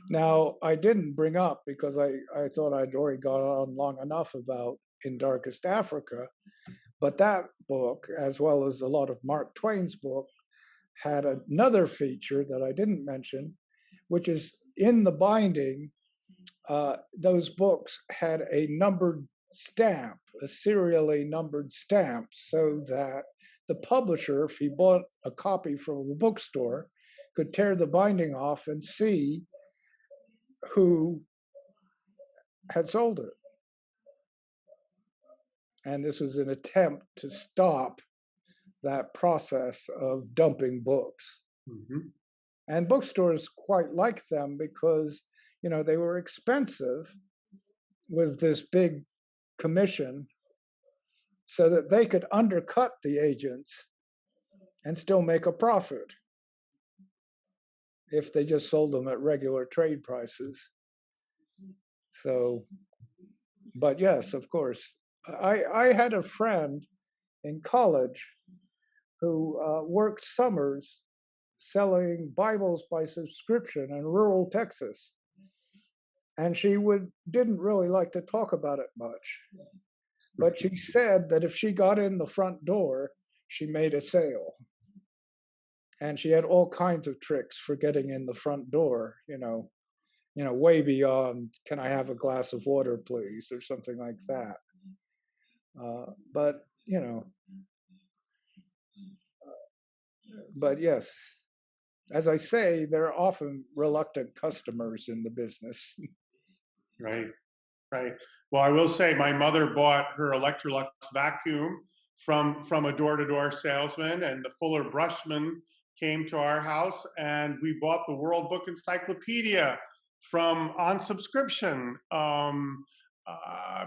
Now, I didn't bring up because I thought I'd already gone on long enough about In Darkest Africa, but that book, as well as a lot of Mark Twain's book, had another feature that I didn't mention, which is in the binding, those books had a numbered stamp, a serially numbered stamp, so that the publisher, if he bought a copy from a bookstore, could tear the binding off and see who had sold it. And this was an attempt to stop that process of dumping books. Mm-hmm. And bookstores quite liked them because, they were expensive with this big commission so that they could undercut the agents and still make a profit if they just sold them at regular trade prices. So, but yes, of course. I had a friend in college who worked summers selling Bibles by subscription in rural Texas. And she didn't really like to talk about it much. but she said that if she got in the front door, she made a sale. And she had all kinds of tricks for getting in the front door, way beyond, can I have a glass of water, please, or something like that. But, but yes, as I say, there are often reluctant customers in the business. Right. Right. Well, I will say my mother bought her Electrolux vacuum from a door-to-door salesman, and the Fuller Brushman came to our house, and we bought the World Book Encyclopedia from on subscription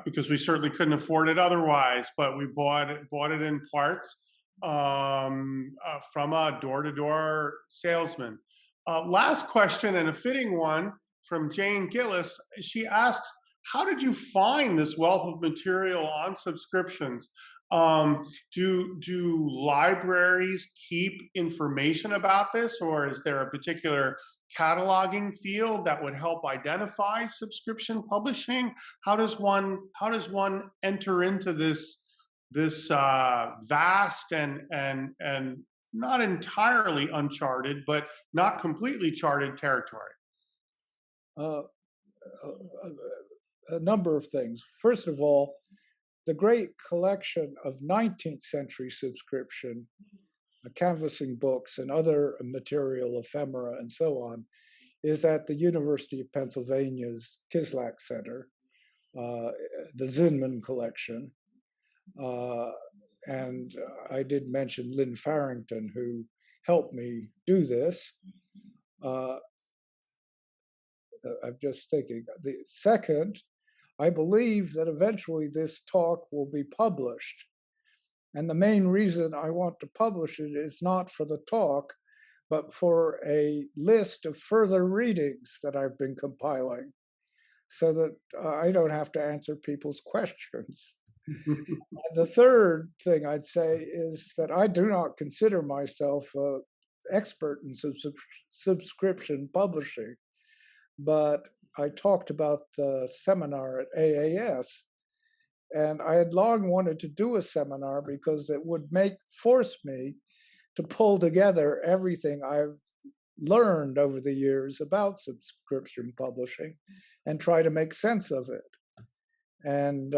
because we certainly couldn't afford it otherwise. But we bought it in parts from a door-to-door salesman. Last question, and a fitting one, from Jane Gillis. She asks, how did you find this wealth of material on subscriptions? Do libraries keep information about this, or is there a particular cataloging field that would help identify subscription publishing? How does one enter into this vast and not entirely uncharted, but not completely charted territory? Uh, a number of things. First of all, the great collection of 19th century subscription, canvassing books and other material, ephemera, and so on, is at the University of Pennsylvania's Kislak Center, the Zinman collection. And I did mention Lynn Farrington, who helped me do this. I'm just thinking. The second, I believe that eventually this talk will be published. And the main reason I want to publish it is not for the talk, but for a list of further readings that I've been compiling, so that I don't have to answer people's questions. The third thing I'd say is that I do not consider myself an expert in subscription publishing, but I talked about the seminar at AAS, and I had long wanted to do a seminar because it would force me to pull together everything I've learned over the years about subscription publishing and try to make sense of it. And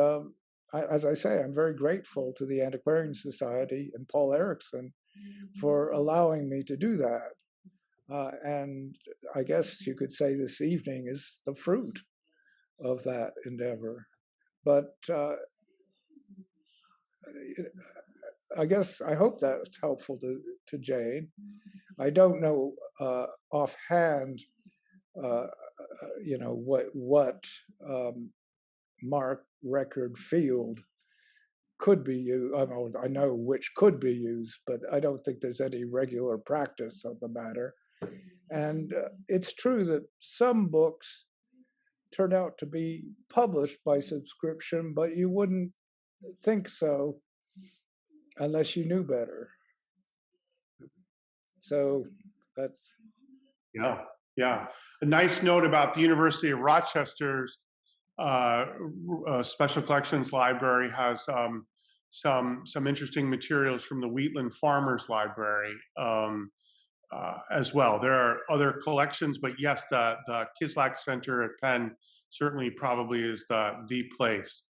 as I say, I'm very grateful to the Antiquarian Society and Paul Erickson for allowing me to do that. And I guess you could say this evening is the fruit of that endeavor. But I guess I hope that's helpful to Jane. I don't know offhand, what mark record field could be used. I know which could be used, but I don't think there's any regular practice of the matter. And it's true that some books turn out to be published by subscription, but you wouldn't think so unless you knew better. So that's... Yeah. A nice note about the University of Rochester's Special Collections Library has some interesting materials from the Wheatland Farmers Library as well. There are other collections, but yes, the Kislak Center at Penn certainly probably is the place.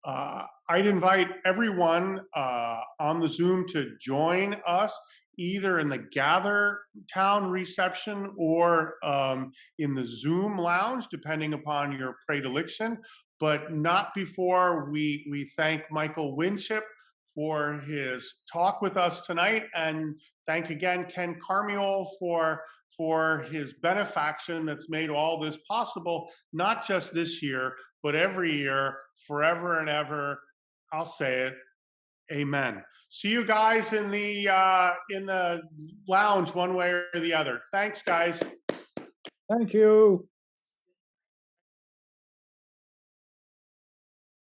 I'd invite everyone on the Zoom to join us either in the Gather Town reception or in the Zoom lounge, depending upon your predilection, but not before we thank Michael Winship for his talk with us tonight, and thank again Ken Karmiole for his benefaction that's made all this possible, not just this year, but every year, forever and ever. I'll say it. Amen. See you guys in the lounge one way or the other. Thanks, guys. Thank you.